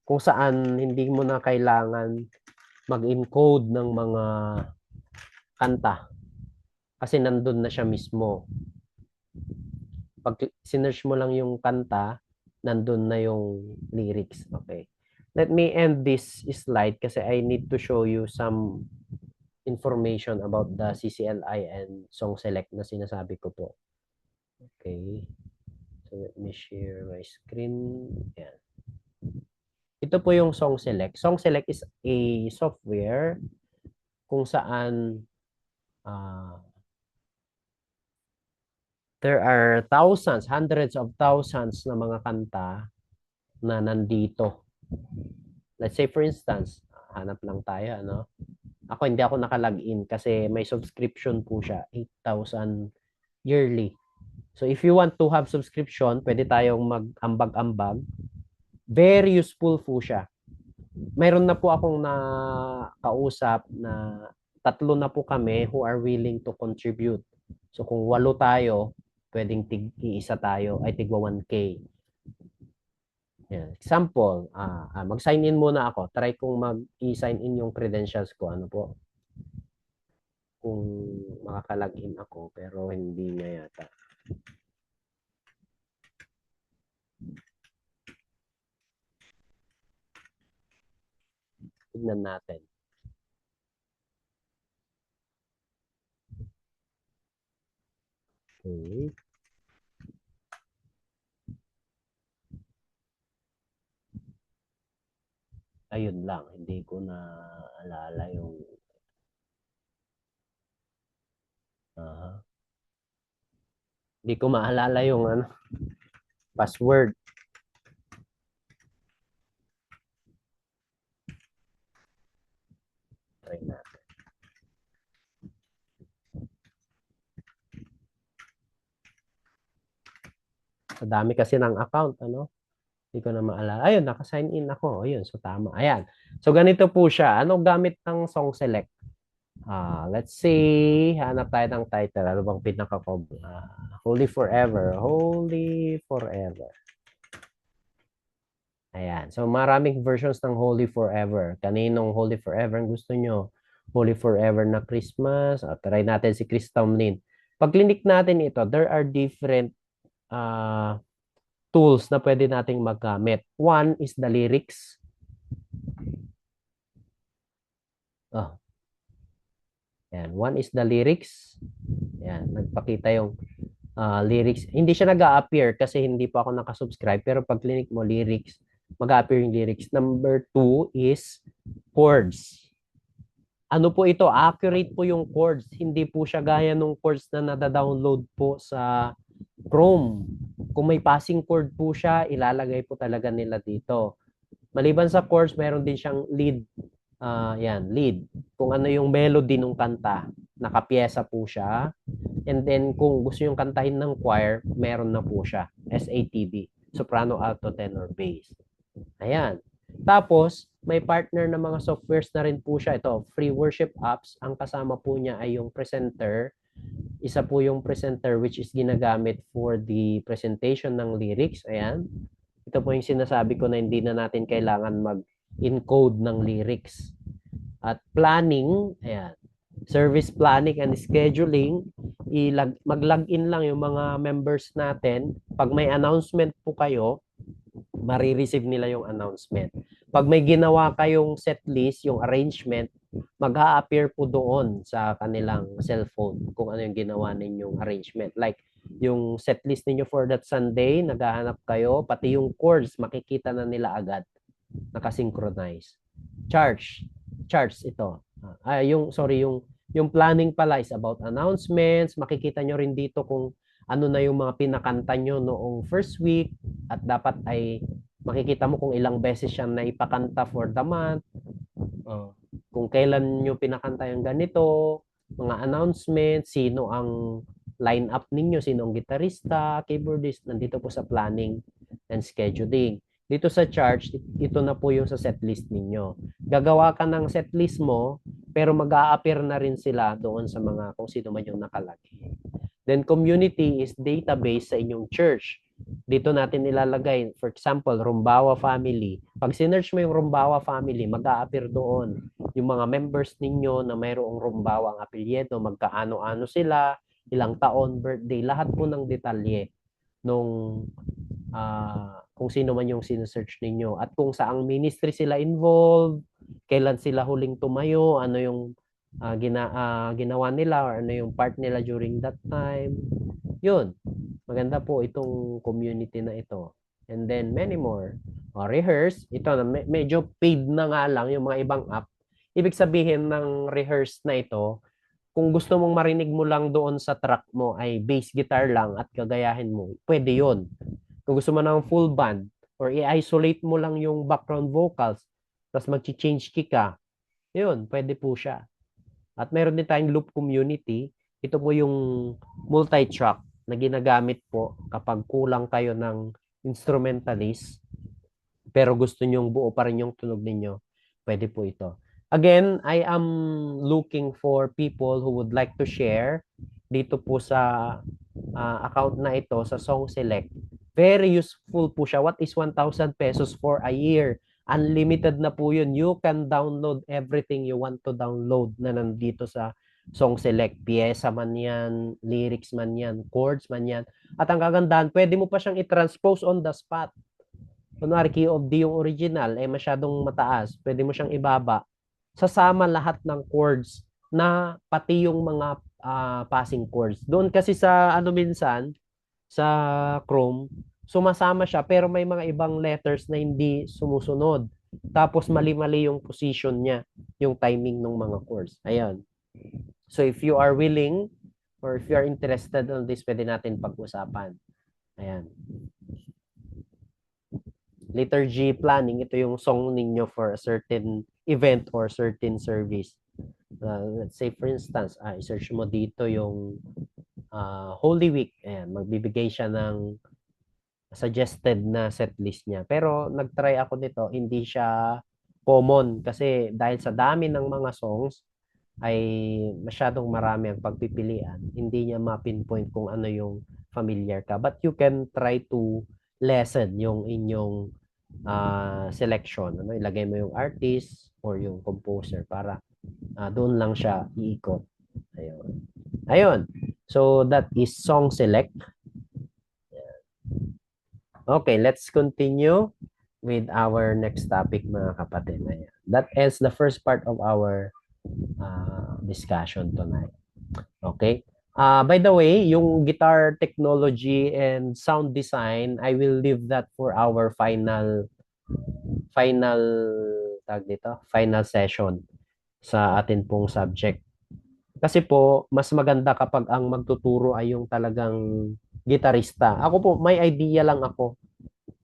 kung saan hindi mo na kailangan mag-encode ng mga kanta kasi nandun na siya mismo. Pag sinearch mo lang yung kanta, nandun na yung lyrics. Okay. Let me end this slide kasi I need to show you some information about the CCLI and Song Select na sinasabi ko po. Okay. So let me share my screen. Yan. Ito po yung Song Select. Song Select is a software kung saan there are thousands, hundreds of thousands na mga kanta na nandito. Let's say for instance, hanap lang tayo, ano? Ako hindi ako naka-login kasi may subscription po siya, 8,000 yearly. So if you want to have subscription, pwede tayong mag-ambag-ambag. Very useful po siya. Mayroon na po akong nakausap na 3 na po kami who are willing to contribute. So kung 8 tayo, pwedeng tig-iisa tayo ay tigwa 1K. Yan. Example, mag-sign in muna ako. Try kong mag-i-sign in yung credentials ko. Ano po? Kung makaka-login ako pero hindi na yata. Tignan natin. Okay. Ayun lang, hindi ko na alala yung hindi ko maalala yung password. Try natin. Sa dami kasi ng account, ano? Hindi ko na maalala. Ayun, naka-sign in ako. Ayun, so tama. Ayan. So ganito po siya. Anong gamit ng song select? Let's see. Hanap tayo ng title. Ano bang pinaka-cover? Holy Forever. Holy Forever. Ayan. So maraming versions ng Holy Forever. Kaninong Holy Forever ang gusto nyo? Holy Forever na Christmas. Try natin si Chris Tomlin. Pag clinic natin ito, there are different tools na pwede nating magamit. One is the lyrics. Oh. Yan. One is the lyrics. Yan. Nagpakita yung lyrics. Hindi siya nag-a-appear kasi hindi pa ako nakasubscribe. Pero pag clinic mo lyrics, mag-a-appear yung lyrics. Number 2 is chords. Ano po ito? Accurate po yung chords. Hindi po siya gaya nung chords na nada-download po sa Chrome. Kung may passing chord po siya, ilalagay po talaga nila dito. Maliban sa chords, meron din siyang lead. Yan, lead. Kung ano yung melody ng kanta, nakapiyesa po siya. And then, kung gusto yung kantahin ng choir, meron na po siya. SATB, soprano, alto, tenor, bass. Ayan. Tapos, may partner na mga softwares na rin po siya. Ito, free worship apps. Ang kasama po niya ay yung presenter. Isa po yung presenter which is ginagamit for the presentation ng lyrics. Ayan. Ito po yung sinasabi ko na hindi na natin kailangan mag-encode ng lyrics. At planning, ayan, service planning and scheduling, mag-login lang yung mga members natin. Pag may announcement po kayo, marireceive nila yung announcement. Pag may ginawa kayong set list, yung arrangement, mag-a-appear po doon sa kanilang cellphone kung ano yung ginawa ninyong arrangement. Like, yung set list ninyo for that Sunday, naghahanap kayo, pati yung chords, makikita na nila agad. Nakasynchronize. Charts ito. Yung planning pala is about announcements. Makikita nyo rin dito kung ano na yung mga pinakanta nyo noong first week at dapat ay makikita mo kung ilang beses siyang naipakanta for the month. Kung kailan nyo pinakanta yung ganito, mga announcements, sino ang line-up ninyo, sino ang gitarista, keyboardist, nandito po sa planning and scheduling. Dito sa charts, ito na po yung sa setlist ninyo. Gagawa ka ng setlist mo, pero mag-a-appear na rin sila doon sa mga kung sino man yung nakalagay. Then community is database sa inyong church. Dito natin ilalagay, for example, Rumbawa Family. Pag sinearch mo yung Rumbawa Family, mag-a-appear doon yung mga members ninyo na mayroong Rumbawa ang apelyido, magkaano-ano sila, ilang taon, birthday, lahat po ng detalye nung kung sino man yung sinesearch ninyo at kung saang ministry sila involved, kailan sila huling tumayo, ano yung ginawa nila or ano yung part nila during that time. Yun. Maganda po itong community na ito. And then many more. Rehearse. Ito na medyo paid na nga lang yung mga ibang app. Ibig sabihin ng rehearse na ito, kung gusto mong marinig mo lang doon sa track mo ay bass guitar lang at gagayahin mo, pwede yun. Kung gusto mo ng full band or i-isolate mo lang yung background vocals, tapos mag-change key ka, yun, pwede po siya. At meron din tayong loop community. Ito po yung multi-track na ginagamit po kapag kulang kayo ng instrumentalist pero gusto nyong buo pa rin yung tunog ninyo, pwede po ito. Again, I am looking for people who would like to share dito po sa account na ito sa Song Select. Very useful po siya. What is 1,000 pesos for a year? Unlimited na po yun. You can download everything you want to download na nandito sa Song Select. Piyesa man yan, lyrics man yan, chords man yan. At ang kagandahan, pwede mo pa siyang i-transpose on the spot. Kunwari, key of D yung original, masyadong mataas. Pwede mo siyang ibaba. Sasama lahat ng chords na pati yung mga passing chords. Doon kasi sa minsan, sa Chrome, sumasama siya pero may mga ibang letters na hindi sumusunod. Tapos mali-mali yung position niya, yung timing ng mga chords. Ayan. So if you are willing or if you are interested on this, pwede natin pag-usapan. Ayan. Liturgy planning, ito yung song ninyo for a certain event or certain service. Let's say for instance, i-search mo dito yung Holy Week. Ayan, magbibigay siya ng suggested na set list niya. Pero nagtry ako nito, hindi siya common kasi dahil sa dami ng mga songs ay masyadong marami ang pagpipilian. Hindi niya ma-pinpoint kung ano yung familiar ka. But you can try to lessen yung inyong selection. Ano, ilagay mo yung artist or yung composer para doon lang siya iikot. Ayun. Ayun. So that is song select. Okay, let's continue with our next topic mga kapatid. Ayan. That ends the first part of our discussion tonight. Okay? By the way, yung guitar technology and sound design, I will leave that for our final tag dito, final session sa atin pong subject. Kasi po, mas maganda kapag ang magtuturo ay yung talagang gitarista. Ako po, may idea lang ako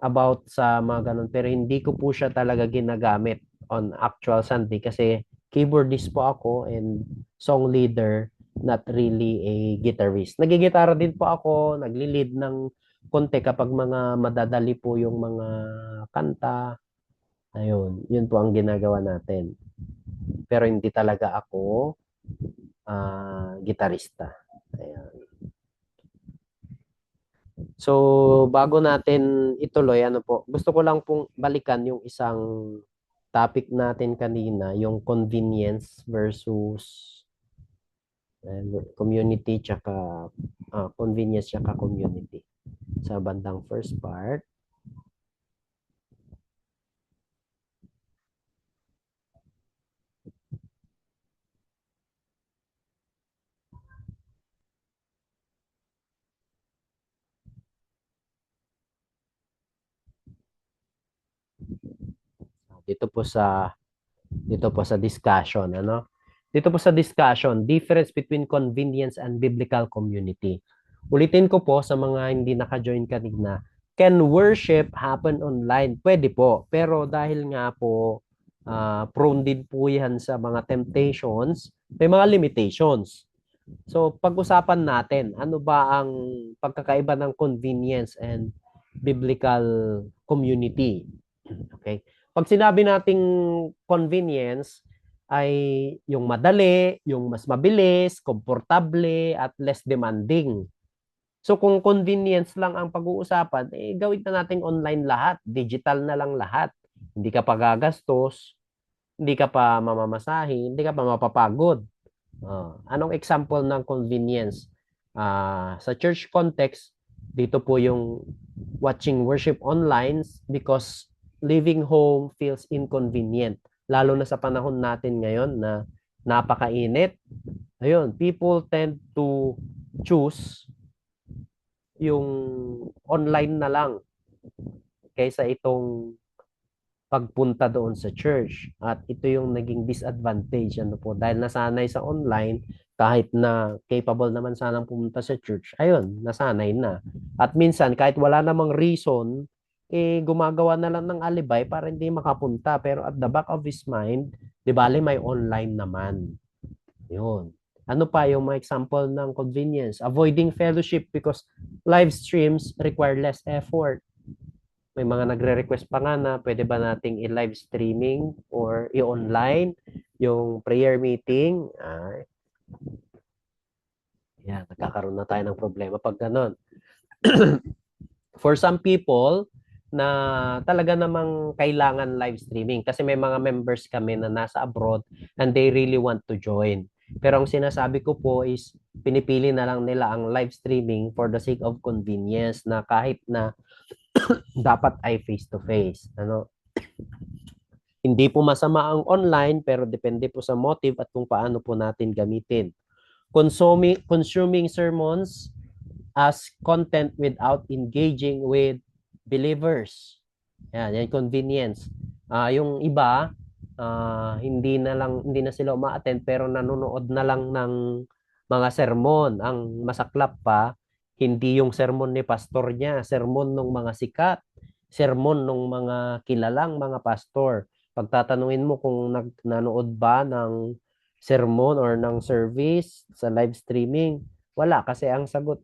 about sa mga ganun, pero hindi ko po siya talaga ginagamit on actual Sunday kasi keyboardist po ako and song leader, not really a guitarist. Nagigitara din po ako, nagli-lead ng konti kapag mga madadali po yung mga kanta. Ayun, yun po ang ginagawa natin. Pero hindi talaga ako gitarista. Ayan. So, bago natin ituloy, ano po, gusto ko lang pong balikan yung isang topic natin kanina, yung convenience versus community tsaka convenience tsaka community. Sa bandang first part. Dito po sa discussion, ano? Dito po sa discussion, difference between convenience and biblical community. Ulitin ko po sa mga hindi naka-join kanina, can worship happen online? Pwede po, pero dahil nga po prone din po yan sa mga temptations, may mga limitations. So, pag-usapan natin, ano ba ang pagkakaiba ng convenience and biblical community? Okay? Pag sinabi nating convenience, ay yung madali, yung mas mabilis, komportable, at less demanding. So kung convenience lang ang pag-uusapan, gawin na nating online lahat, digital na lang lahat. Hindi ka pa gagastos, hindi ka pa mamamasahe, hindi ka pa mapapagod. Anong example ng convenience? Sa church context, dito po yung watching worship online because living home feels inconvenient. Lalo na sa panahon natin ngayon na napakainit. Ayun, people tend to choose yung online na lang kaysa itong pagpunta doon sa church. At ito yung naging disadvantage ano po dahil nasanay sa online kahit na capable naman sanang pumunta sa church. Ayun, nasanay na. At minsan kahit wala namang reason, gumagawa na lang ng alibay para hindi makapunta. Pero at the back of his mind, di bale may online naman. Yun. Ano pa yung mga example ng convenience? Avoiding fellowship because live streams require less effort. May mga nagre-request pa nga na pwede ba nating i-live streaming or i-online yung prayer meeting. Yan, nagkakaroon na tayo ng problema pag ganun. For some people na talaga namang kailangan live streaming kasi may mga members kami na nasa abroad and they really want to join. Pero ang sinasabi ko po is pinipili na lang nila ang live streaming for the sake of convenience na kahit na dapat ay face-to-face. Ano? Hindi po masama ang online pero depende po sa motive at kung paano po natin gamitin. Consuming sermons as content without engaging with believers. Yan convenience. Yung iba hindi na sila uma-attend pero nanonood na lang ng mga sermon. Ang masaklap pa, hindi yung sermon ni pastor niya, sermon ng mga sikat, sermon ng mga kilalang mga pastor. Pagtatanungin mo kung nanood ba ng sermon or ng service sa live streaming, Wala, kasi ang sagot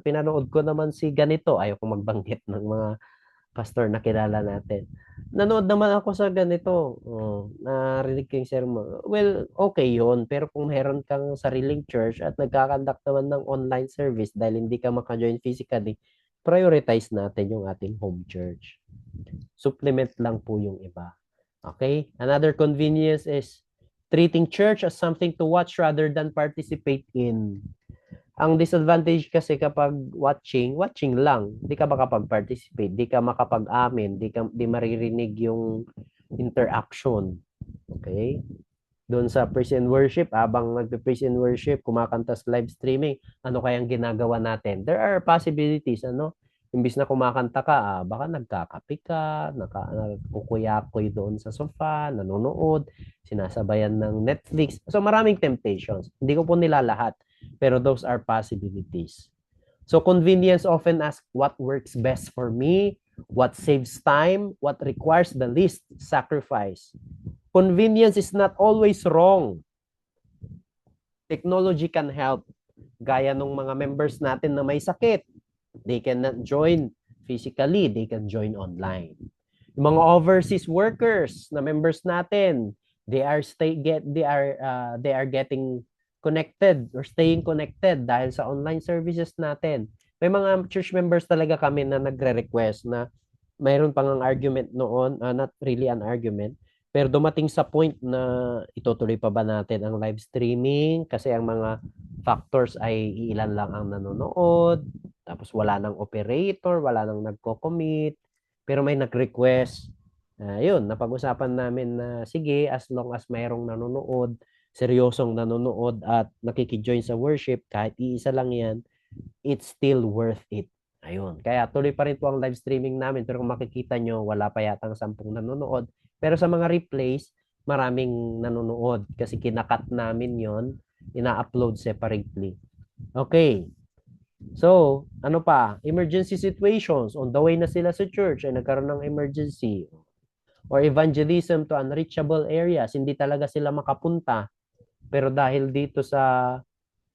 pinanood ko naman si ganito. Ayaw ko magbanggit ng mga pastor na kilala natin. Nanood naman ako sa ganito. Oh, narinig ko yung sermon. Well, okay yun. Pero kung meron kang sariling church at nagkakandak naman ng online service dahil hindi ka maka-join physically, prioritize natin yung ating home church. Supplement lang po yung iba. Okay? Another convenience is treating church as something to watch rather than participate in. Ang disadvantage kasi kapag watching lang. Di ka makapag-participate, di ka makapag-amin, di maririnig yung interaction. Okay? Doon sa praise and worship, habang nagpe-praise and worship, kumakanta sa live streaming, ano kayang ginagawa natin? There are possibilities, ano? Imbis na kumakanta ka, baka nagkakape ka, nagkukuyakoy doon sa sofa, nanonood, sinasabayan ng Netflix. So maraming temptations. Hindi ko po nila lahat, pero those are possibilities. So convenience often asks what works best for me, what saves time, what requires the least sacrifice. Convenience is not always wrong. Technology can help. Gaya ng mga members natin na may sakit. They cannot join physically, they can join online. Yung mga overseas workers na members natin, they are getting connected or staying connected dahil sa online services natin. May mga church members talaga kami na nagre-request na mayroon pang ang argument noon, not really an argument, pero dumating sa point na itutuloy pa ba natin ang live streaming kasi ang mga factors ay ilan lang ang nanonood, tapos wala nang operator, wala nang nagko-commit, pero may nag-request. Yun, napag-usapan namin na sige, as long as mayroong nanonood, seryosong nanonood at nakikijoin sa worship, kahit iisa lang yan, it's still worth it. Ayun. Kaya tuloy pa rin po ang live streaming namin. Pero kung makikita nyo, wala pa yatang 10 nanonood. Pero sa mga replays, maraming nanonood. Kasi kinakat namin yon, ina-upload separately. Okay. So, ano pa? Emergency situations. On the way na sila sa church, ay nagkaroon ng emergency. Or evangelism to unreachable areas. Hindi talaga sila makapunta. Pero dahil dito sa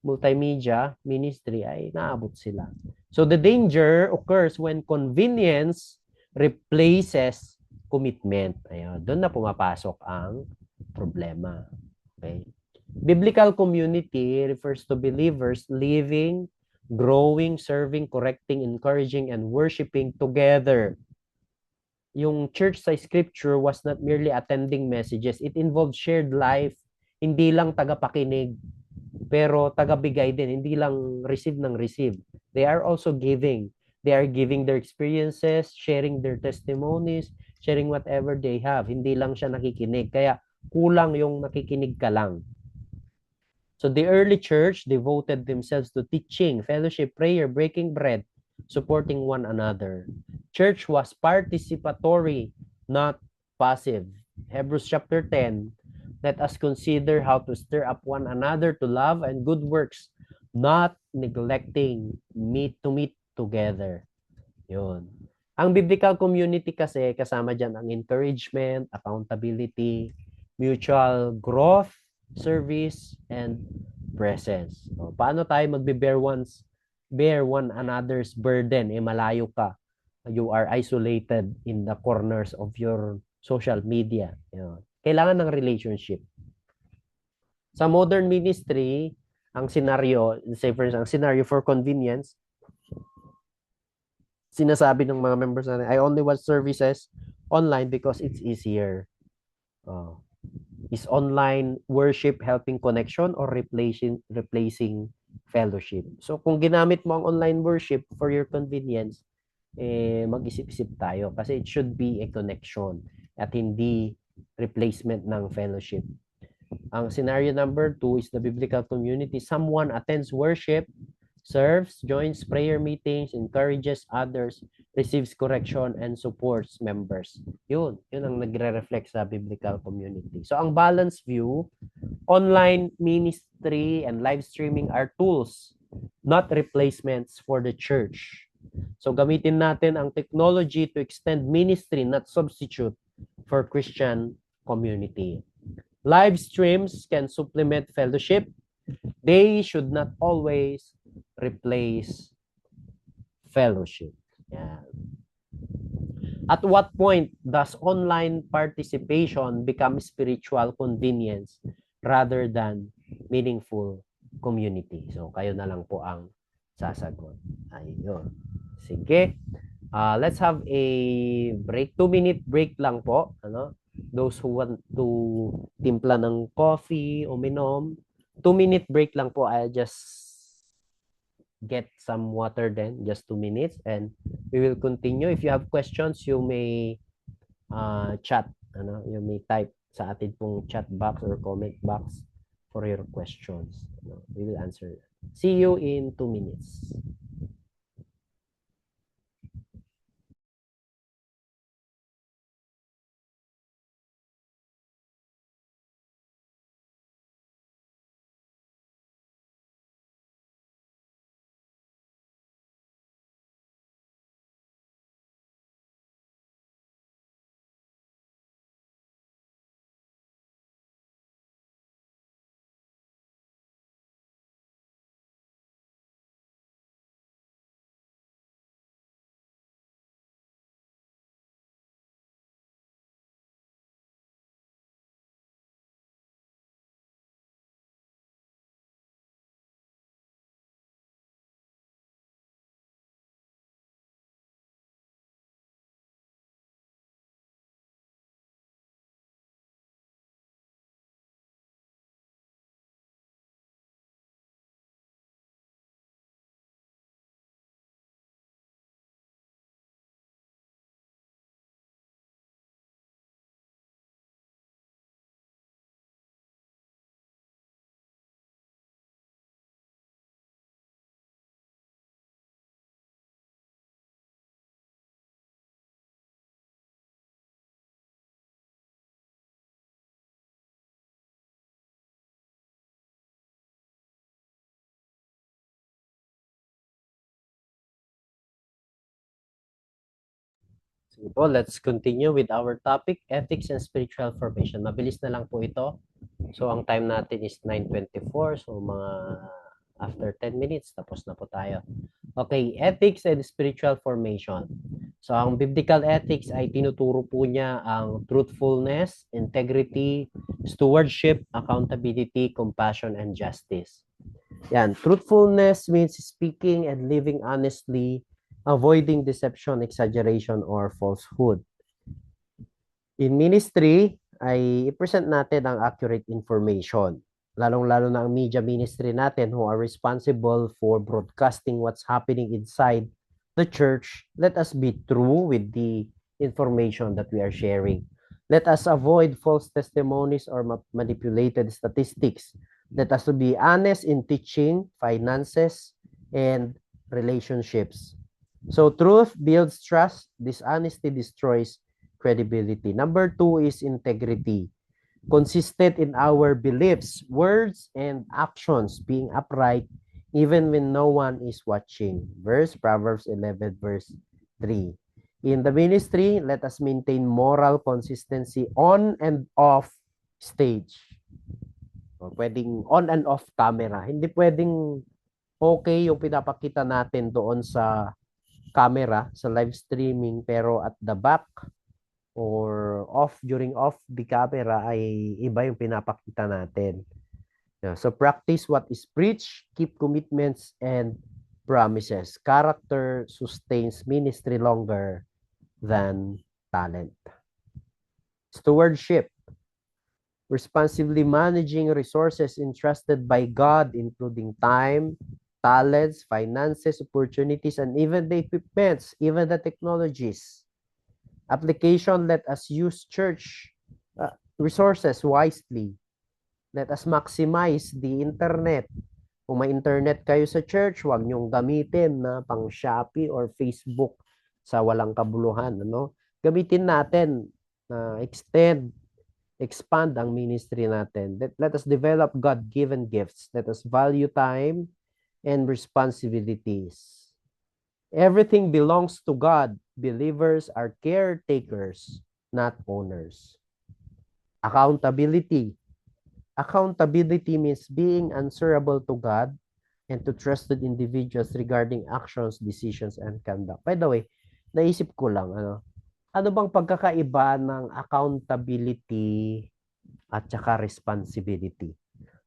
multimedia ministry ay naabot sila. So the danger occurs when convenience replaces commitment. Ayun, doon na pumapasok ang problema. Okay? Biblical community refers to believers living, growing, serving, correcting, encouraging, and worshiping together. Yung church sa scripture was not merely attending messages. It involved shared life, hindi lang tagapakinig, pero tagabigay din, hindi lang receive ng receive. They are also giving. They are giving their experiences, sharing their testimonies, sharing whatever they have. Hindi lang siya nakikinig. Kaya kulang yung nakikinig ka lang. So the early church devoted themselves to teaching, fellowship, prayer, breaking bread, supporting one another. Church was participatory, not passive. Hebrews chapter 10, let us consider how to stir up one another to love and good works, not neglecting to meet together. Yun. Ang biblical community kasi, kasama dyan ang encouragement, accountability, mutual growth, service, and presence. So, paano tayo magbe-bear one another's burden? Malayo ka. You are isolated in the corners of your social media. Yun. Kailangan ng relationship. Sa modern ministry, ang scenario, say for example, ang scenario for convenience, sinasabi ng mga members natin, I only watch services online because it's easier. Is online worship helping connection or replacing fellowship? So kung ginamit mo ang online worship for your convenience, mag-isip-isip tayo kasi it should be a connection at hindi replacement ng fellowship. Ang scenario number 2 is the biblical community. Someone attends worship, serves, joins prayer meetings, encourages others, receives correction, and supports members. Yun ang nagre-reflect sa biblical community. So ang balanced view, online ministry and live streaming are tools, not replacements for the church. So gamitin natin ang technology to extend ministry, not substitute for Christian community. Live streams can supplement fellowship, They should not always replace fellowship. Yeah. At what point does online participation become spiritual convenience rather than meaningful community? So, kayo na lang po ang sasagot. Ayun. Sige. Let's have a break. 2-minute break lang po. Ano? Those who want to timpla ng coffee, uminom. 2-minute break lang po. I'll just get some water then, just 2 minutes, and we will continue. If you have questions, you may chat, ano, you may type sa atin pong chat box or comment box for your questions. Ano, we will answer. See you in 2 minutes. Sige po, let's continue with our topic, ethics and spiritual formation. Mabilis na lang po ito. So, ang time natin is 9:24. So, mga after 10 minutes, tapos na po tayo. Okay, ethics and spiritual formation. So, ang biblical ethics ay tinuturo po niya ang truthfulness, integrity, stewardship, accountability, compassion, and justice. Yan, truthfulness means speaking and living honestly, avoiding deception, exaggeration, or falsehood. In ministry, ay i-present natin ang accurate information. Lalong-lalo na ang media ministry natin who are responsible for broadcasting what's happening inside the church. Let us be true with the information that we are sharing. Let us avoid false testimonies or manipulated statistics. Let us be honest in teaching, finances, and relationships. So truth builds trust. Dishonesty destroys credibility. Number 2 is integrity. Consistent in our beliefs, words, and actions, being upright even when no one is watching. Proverbs 11, verse 3. In the ministry, let us maintain moral consistency on and off stage. O, pwedeng on and off camera. Hindi pwedeng okay yung pinapakita natin doon sa camera, sa live streaming, pero at the back or during off the camera ay iba yung pinapakita natin. Yeah, so practice what is preached, keep commitments and promises. Character sustains ministry longer than talent. Stewardship. Responsibly managing resources entrusted by God, including time, talents, finances, opportunities, and even the equipments, even the technologies. Application, let us use church resources wisely. Let us maximize the internet. Kung may internet kayo sa church, huwag niyong gamitin na pang Shopee or Facebook sa walang kabuluhan. Ano? Gamitin natin na expand ang ministry natin. Let us develop God-given gifts. Let us value time and responsibilities. Everything belongs to God. Believers are caretakers, not owners. Accountability. Accountability means being answerable to God and to trusted individuals regarding actions, decisions, and conduct. By the way, naisip ko lang, ano bang pagkakaiba ng accountability at saka responsibility?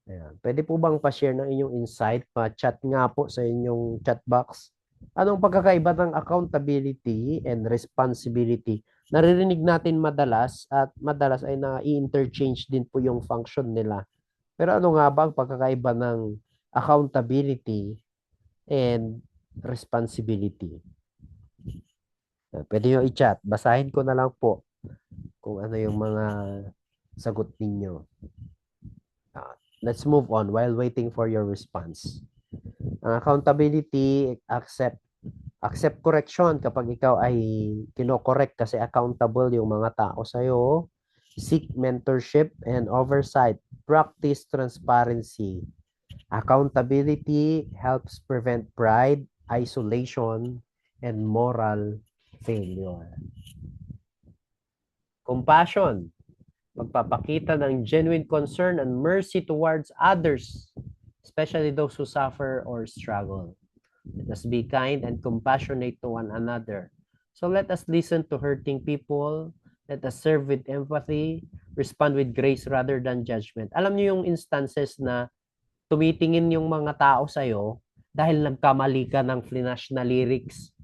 Ayan. Pwede po bang pa-share ng inyong insight? Pa-chat nga po sa inyong chat box. Anong pagkakaiba ng accountability and responsibility? Naririnig natin madalas at madalas ay na-interchange din po yung function nila. Pero ano nga ba ang pagkakaiba ng accountability and responsibility? Pwede nyo i-chat. Basahin ko na lang po kung ano yung mga sagot ninyo. Let's move on while waiting for your response. Accountability, accept correction kapag ikaw ay kino-correct kasi accountable yung mga tao sa'yo. Seek mentorship and oversight. Practice transparency. Accountability helps prevent pride, isolation, and moral failure. Compassion. Magpapakita ng genuine concern and mercy towards others, especially those who suffer or struggle. Let us be kind and compassionate to one another. So let us listen to hurting people. Let us serve with empathy, respond with grace rather than judgment. Alam niyo yung instances na tumitingin yung mga tao sa'yo dahil nagkamali ka ng flash na lyrics.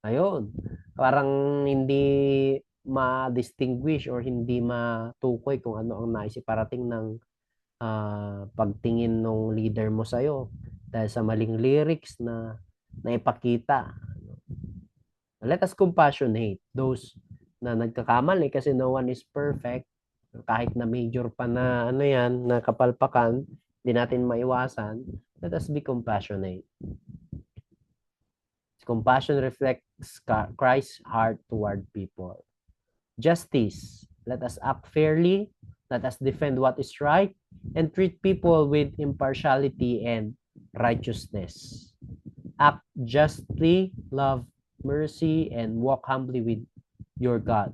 Ayun. Parang hindi ma-distinguish or hindi matukoy kung ano ang naisiparating ng pagtingin ng leader mo sa'yo dahil sa maling lyrics na naipakita. Let us compassionate those na nagkakamali kasi no one is perfect. Kahit na major pa na na kapalpakan, hindi natin maiwasan. Let us be compassionate. Compassion reflects Christ's heart toward people. Justice. Let us act fairly. Let us defend what is right and treat people with impartiality and righteousness. Act justly, love mercy, and walk humbly with your God.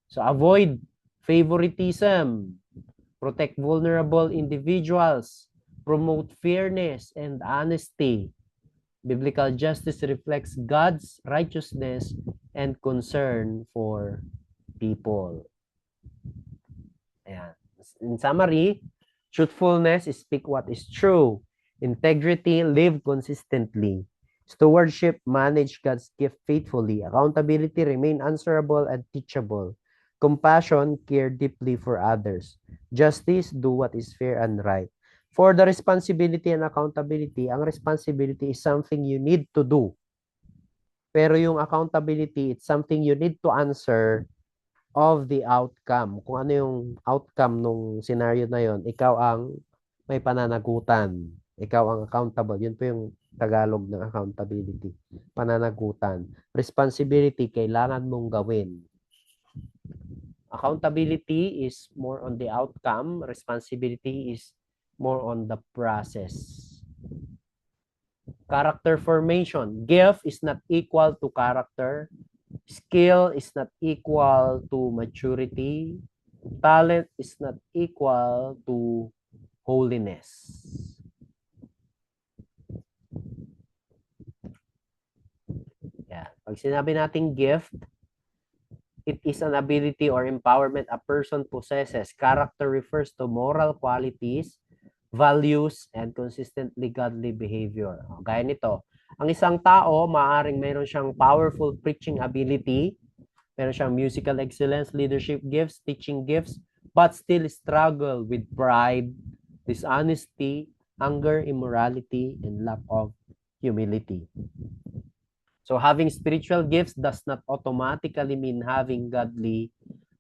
So avoid favoritism. Protect vulnerable individuals. Promote fairness and honesty. Biblical justice reflects God's righteousness and concern for people. Ayan. In summary, truthfulness is speak what is true. Integrity, live consistently. Stewardship, manage God's gift faithfully. Accountability, remain answerable and teachable. Compassion, care deeply for others. Justice, do what is fair and right. For the responsibility and accountability, ang responsibility is something you need to do. Pero yung accountability, it's something you need to answer of the outcome. Kung ano yung outcome nung scenario na yon, ikaw ang may pananagutan. Ikaw ang accountable. Yun po yung Tagalog ng accountability. Pananagutan. Responsibility, kailangan mong gawin. Accountability is more on the outcome. Responsibility is more on the process. Character formation. Gift is not equal to character. Skill is not equal to maturity. Talent is not equal to holiness. Yeah. Pag sinabi nating gift, it is an ability or empowerment a person possesses. Character refers to moral qualities, values, and consistently godly behavior. Gaya nito, ang isang tao, maaaring mayroon siyang powerful preaching ability, meron siyang musical excellence, leadership gifts, teaching gifts, but still struggle with pride, dishonesty, anger, immorality, and lack of humility. So having spiritual gifts does not automatically mean having godly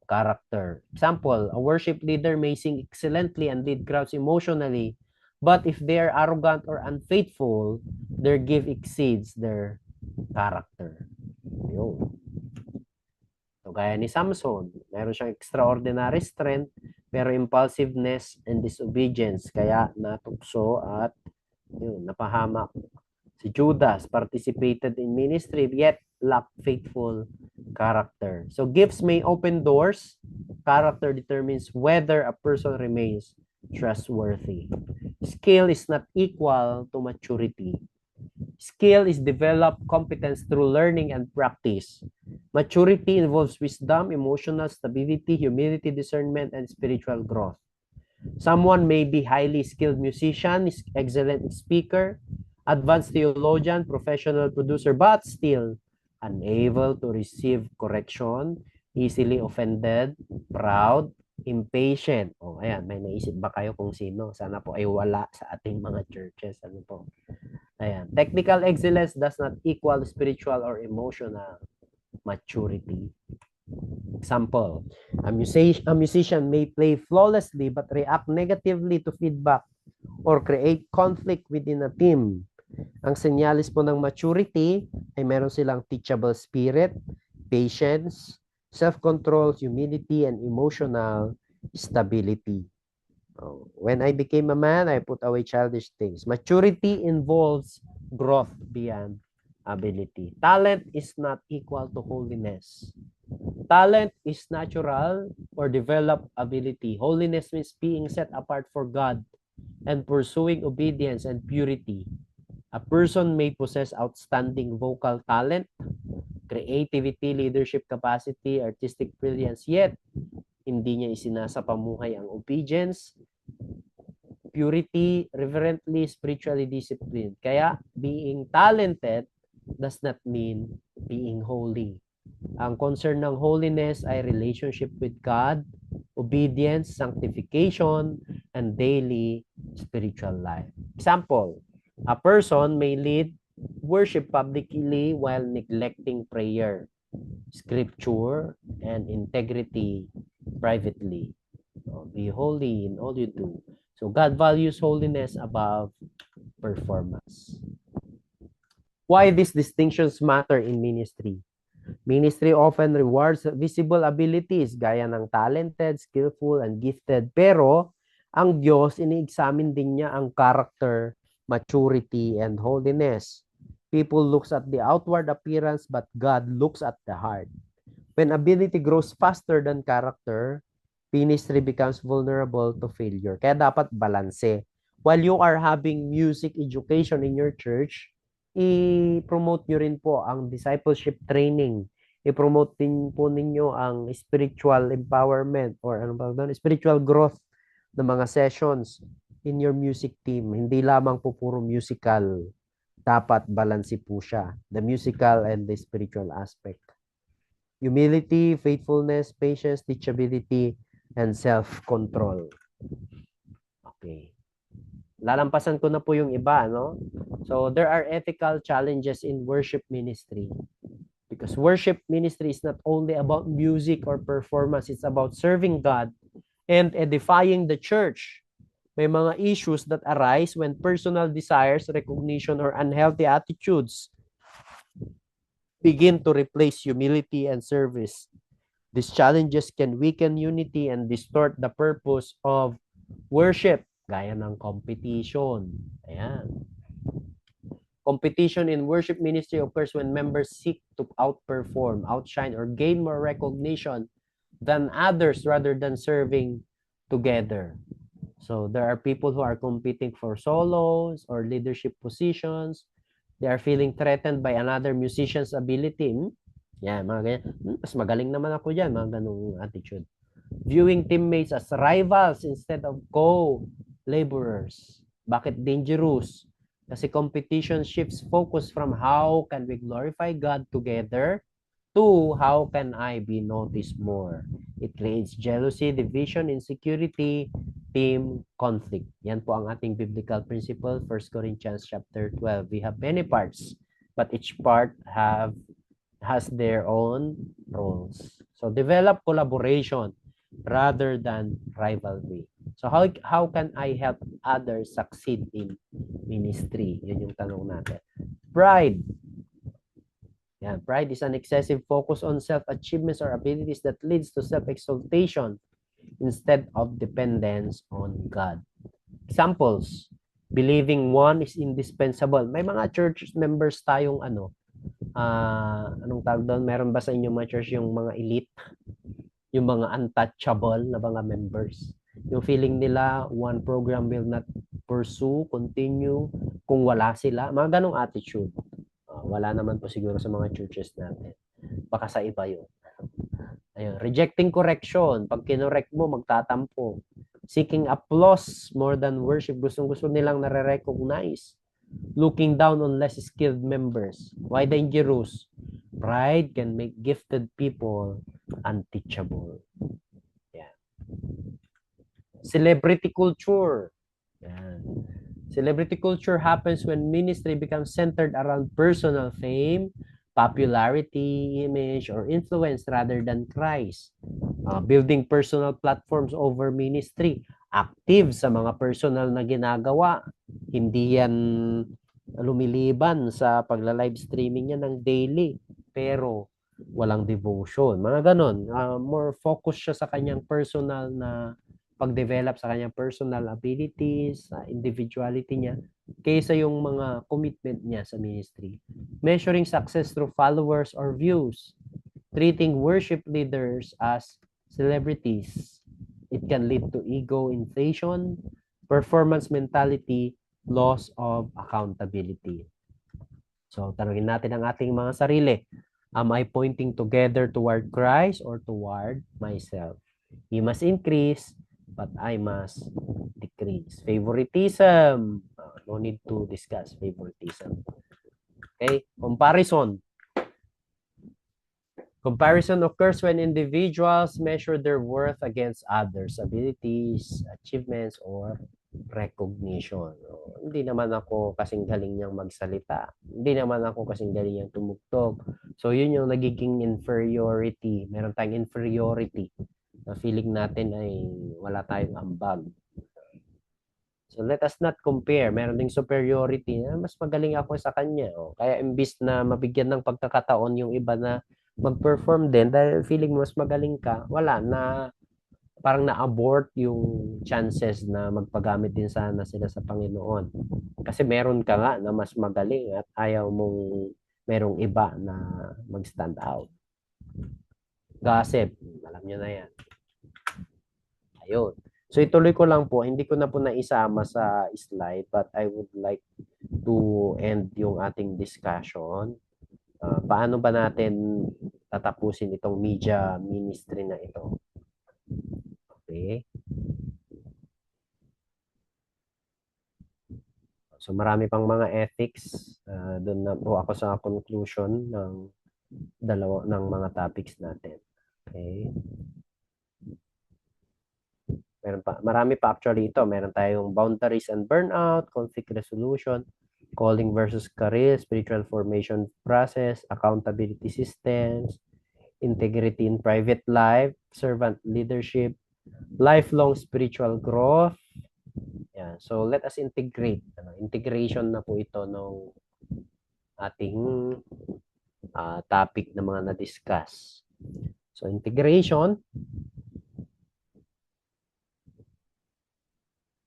character. Example, a worship leader may sing excellently and lead crowds emotionally, but if they are arrogant or unfaithful, their gift exceeds their character. Yun. So, gaya ni Samson, mayroon siyang extraordinary strength, pero impulsiveness and disobedience, kaya natukso at napahamak. Si Judas participated in ministry yet lacked faithful character. So gifts may open doors. Character determines whether a person remains trustworthy. Skill is not equal to maturity. Skill is developed competence through learning and practice. Maturity involves wisdom, emotional stability, humility, discernment, and spiritual growth. Someone may be highly skilled musician, excellent speaker, advanced theologian, professional producer, but still unable to receive correction, easily offended, proud, impatient. O, ayan, may naisip ba kayo kung sino? Sana po ay wala sa ating mga churches. Ano po? Ayan. Technical excellence does not equal spiritual or emotional maturity. Example, a musician may play flawlessly but react negatively to feedback or create conflict within a team. Ang senyalis po ng maturity ay meron silang teachable spirit, patience, self-control, humility, and emotional stability. When I became a man, I put away childish things. Maturity involves growth beyond ability. Talent is not equal to holiness. Talent is natural or developed ability. Holiness means being set apart for God and pursuing obedience and purity. A person may possess outstanding vocal talent, creativity, leadership capacity, artistic brilliance, yet hindi niya isinasapamuhay ang obedience, purity, reverently, spiritually disciplined. Kaya, being talented does not mean being holy. Ang concern ng holiness ay relationship with God, obedience, sanctification, and daily spiritual life. Example, a person may lead worship publicly while neglecting prayer, scripture, and integrity privately. Be holy in all you do. So God values holiness above performance. Why these distinctions matter in ministry? Ministry often rewards visible abilities gaya ng talented, skillful, and gifted. Pero ang Diyos, ini-examine din niya ang character, maturity, and holiness. People looks at the outward appearance, but God looks at the heart. When ability grows faster than character, ministry becomes vulnerable to failure. Kaya dapat balanse. While you are having music education in your church, i-promote nyo rin po ang discipleship training. I-promote din po ninyo ang spiritual empowerment or ano ba doon, spiritual growth ng mga sessions in your music team. Hindi lamang po puro musical. Dapat balanse po siya. The musical and the spiritual aspect. Humility, faithfulness, patience, teachability, and self-control. Okay. Lalampasan ko na po yung iba, no? So, there are ethical challenges in worship ministry. Because worship ministry is not only about music or performance, it's about serving God and edifying the church. May mga issues that arise when personal desires, recognition, or unhealthy attitudes begin to replace humility and service. These challenges can weaken unity and distort the purpose of worship. Gaya ng competition. Ayan. Competition in worship ministry occurs when members seek to outperform, outshine, or gain more recognition than others rather than serving together. So there are people who are competing for solos or leadership positions. They are feeling threatened by another musician's ability. Yan, mga ganyan. Mas magaling naman ako dyan, mga ganung attitude. Viewing teammates as rivals instead of co-laborers. Bakit dangerous? Kasi competition shifts focus from how can we glorify God together to how can I be noticed more. It creates jealousy, division, insecurity, team conflict. Yan po ang ating biblical principle, 1 Corinthians chapter 12. We have many parts, but each part has their own roles. So develop collaboration rather than rivalry. So how can I help others succeed in ministry? Yun yung tanong natin. Pride. Yan, pride is an excessive focus on self-achievements or abilities that leads to self-exaltation instead of dependence on God. Examples. Believing one is indispensable. May mga church members tayong anong tawag doon? Meron ba sa inyo mga church yung mga elite? Yung mga untouchable na mga members? Yung feeling nila, one program will not pursue, continue, kung wala sila. Mga ganong attitude. Wala naman po siguro sa mga churches natin. Baka sa iba yun. Ayun. Rejecting correction. Pag kinorek mo, magtatampo. Seeking applause more than worship. Gustong-gusto nilang nare-recognize. Looking down on less skilled members. Why dangerous? Pride can make gifted people unteachable. Yeah. Celebrity culture. Yan. Celebrity culture happens when ministry becomes centered around personal fame, popularity, image, or influence rather than Christ. Building personal platforms over ministry. Active sa mga personal na ginagawa. Hindi yan lumiliban sa pagla-live streaming niya ng daily. Pero walang devotion. Mga ganon. More focus siya sa kanyang personal na pag-develop sa kanyang personal abilities, individuality niya, kaysa yung mga commitment niya sa ministry. Measuring success through followers or views. Treating worship leaders as celebrities. It can lead to ego inflation, performance mentality, loss of accountability. So, tanungin natin ang ating mga sarili. Am I pointing together toward Christ or toward myself? He must increase, but I must decrease. Favoritism. No need to discuss favoritism. Okay? Comparison. Comparison occurs when individuals measure their worth against others' abilities, achievements, or recognition. Hindi naman ako kasing galing niyang magsalita. Hindi naman ako kasing galing niyang tumugtog. So, yun yung nagiging inferiority. Meron tayong inferiority na feeling natin ay wala tayong ambag. So, let us not compare. Meron ding superiority na mas magaling ako sa kanya. Kaya imbis na mabigyan ng pagkakataon yung iba na mag-perform din dahil feeling mas magaling ka, wala na, parang na-abort yung chances na magpagamit din sana sila sa Panginoon. Kasi meron ka nga na mas magaling at ayaw mong merong iba na mag-stand out. Gossip, alam nyo na yan. Ayun. So ituloy ko lang po, hindi ko na po naisama sa slide but I would like to end yung ating discussion. Paano ba natin tatapusin itong media ministry na ito? Okay. So marami pang mga ethics. Doon na po ako sa conclusion ng ng mga topics natin. Okay. Marami pa actually ito. Meron tayong boundaries and burnout, conflict resolution, calling versus career, spiritual formation process, accountability systems, integrity in private life, servant leadership, lifelong spiritual growth. Yeah. So let us integrate. Integration na po ito ng ating topic na mga na-discuss. So integration.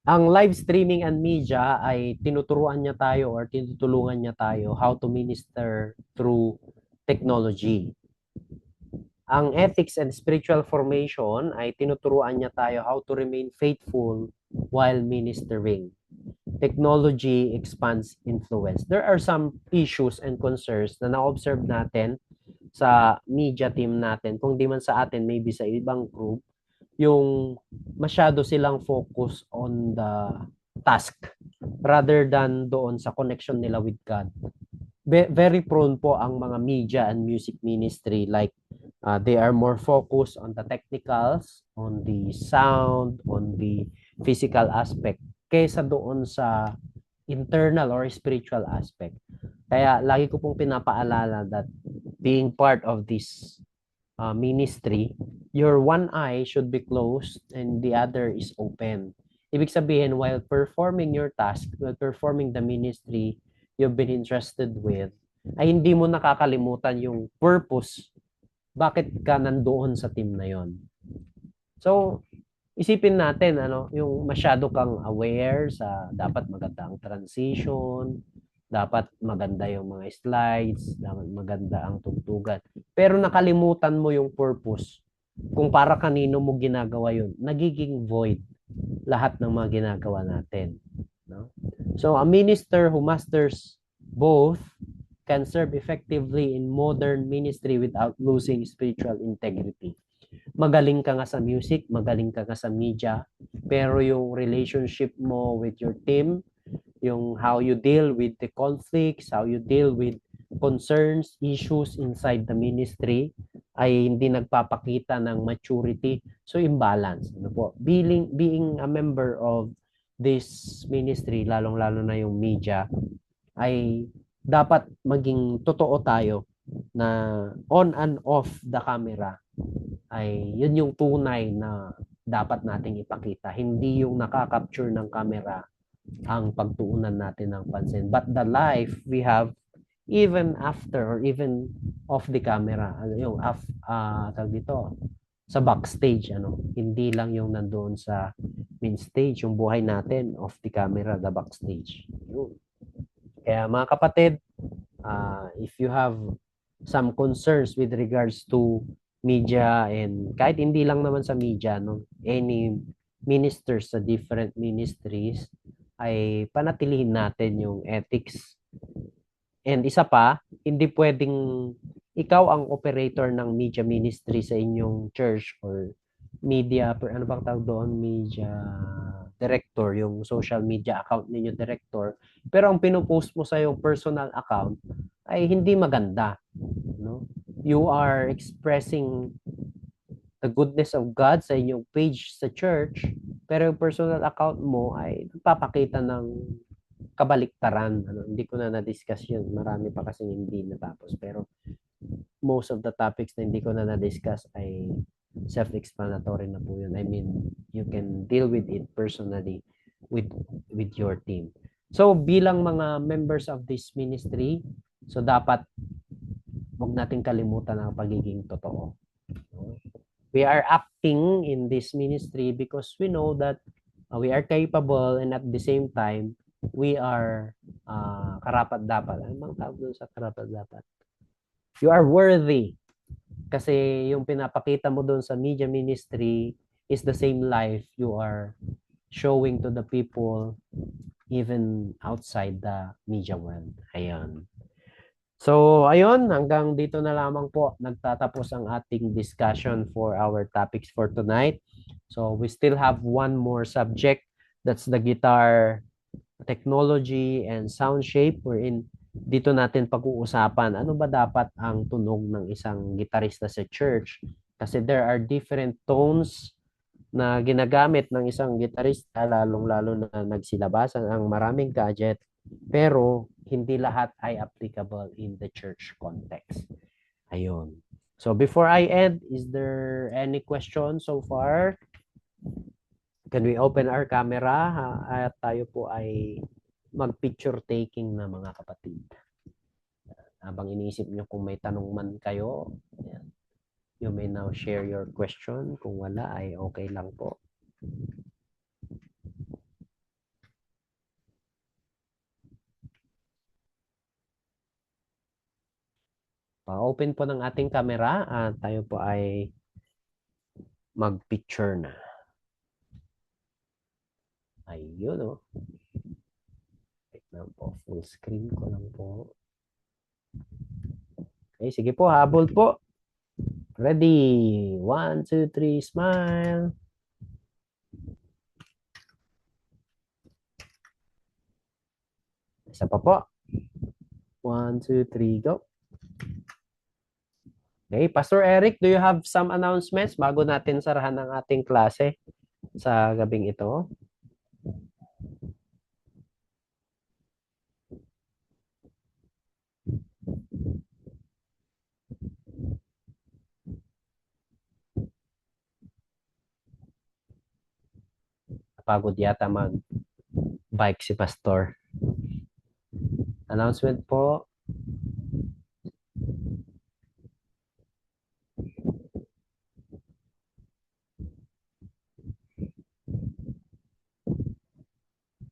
Ang live streaming and media ay tinuturuan niya tayo or tinutulungan niya tayo how to minister through technology. Ang ethics and spiritual formation ay tinuturuan niya tayo how to remain faithful while ministering. Technology expands influence. There are some issues and concerns na na-observe natin sa media team natin, kung di man sa atin, maybe sa ibang group, yung masyado silang focus on the task rather than doon sa connection nila with God. Very prone po ang mga media and music ministry, like they are more focused on the technicals, on the sound, on the physical aspect, kaysa doon sa internal or spiritual aspect. Kaya lagi ko pong pinapaalala that being part of this ministry, your one eye should be closed and the other is open. Ibig sabihin, while performing your task, while performing the ministry you've been entrusted with, ay hindi mo nakakalimutan yung purpose. Bakit ka nandoon sa team na yon? So, isipin natin, yung masyado kang aware sa dapat maganda ang transition, dapat maganda yung mga slides, dapat maganda ang tugtugan. Pero nakalimutan mo yung purpose. Kung para kanino mo ginagawa yun, nagiging void. lahat ng mga ginagawa natin. No? So, a minister who masters both can serve effectively in modern ministry without losing spiritual integrity. Magaling ka nga sa music, magaling ka nga sa media, pero yung relationship mo with your team, yung how you deal with the conflicts, how you deal with concerns, issues inside the ministry ay hindi nagpapakita ng maturity. So imbalance. Ano po? Being a member of this ministry, lalong-lalo na yung media, ay dapat maging totoo tayo na on and off the camera ay yun yung tunay na dapat nating ipakita. Hindi yung nakaka-capture ng camera ang pagtuunan natin ng pansin. But the life we have even after or even off the camera, ano yung tawag dito, sa backstage, ano, hindi lang yung nandoon sa main stage, yung buhay natin off the camera, the backstage. Yun. Kaya mga kapatid, if you have some concerns with regards to media and kahit hindi lang naman sa media, no, any ministers sa different ministries, ay panatilihin natin yung ethics. And isa pa, hindi pwedeng ikaw ang operator ng media ministry sa inyong church or media, ano bang tawag doon? Media director, yung social media account ninyo director. Pero ang pinupost mo sa yung personal account ay hindi maganda. No? You are expressing the goodness of God sa inyong page sa church, pero yung personal account mo ay nagpapakita ng kabaliktaran. Ano, hindi ko na na-discuss yun. Marami pa kasi hindi natapos. Pero most of the topics na hindi ko na na-discuss ay self-explanatory na po yun. I mean, you can deal with it personally with your team. So, bilang mga members of this ministry, so dapat huwag nating kalimutan ang pagiging totoo. We are acting in this ministry because we know that we are capable and at the same time, we are karapat-dapat. Ano bang tawag doon sa karapat-dapat? You are worthy. Kasi yung pinapakita mo doon sa media ministry is the same life you are showing to the people even outside the media world. Ayan. So, ayun, hanggang dito na lamang po nagtatapos ang ating discussion for our topics for tonight. So, we still have one more subject. That's the guitar technology and sound shape wherein dito natin pag-uusapan ano ba dapat ang tunog ng isang gitarista sa church. Kasi there are different tones na ginagamit ng isang gitarista, lalong-lalo na nagsilabasan ang maraming gadget, pero hindi lahat ay applicable in the church context. Ayun. So before I end, is there any question so far? Can we open our camera at tayo po ay mag-picture taking na mga kapatid. Habang iniisip nyo kung may tanong man kayo, you may now share your question. Kung wala ay okay lang po. Pa-open po ng ating camera at tayo po ay mag-picture na. Ayun o. Wait lang po. Full screen ko lang po. Okay, sige po. Habol po. Ready. 1, 2, 3, smile. Isa pa po. 1, 2, 3, go. Okay, Pastor Eric, do you have some announcements bago natin sarahan ang ating klase sa gabing ito? Pagod yata mag-bike si Pastor. Announcement po.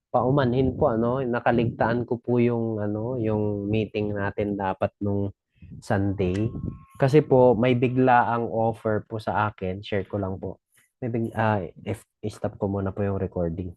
Paumanhin po ano, nakaligtaan ko po yung yung meeting natin dapat nung Sunday. Kasi po may bigla ang offer po sa akin, share ko lang po. Stop ko muna po yung recording.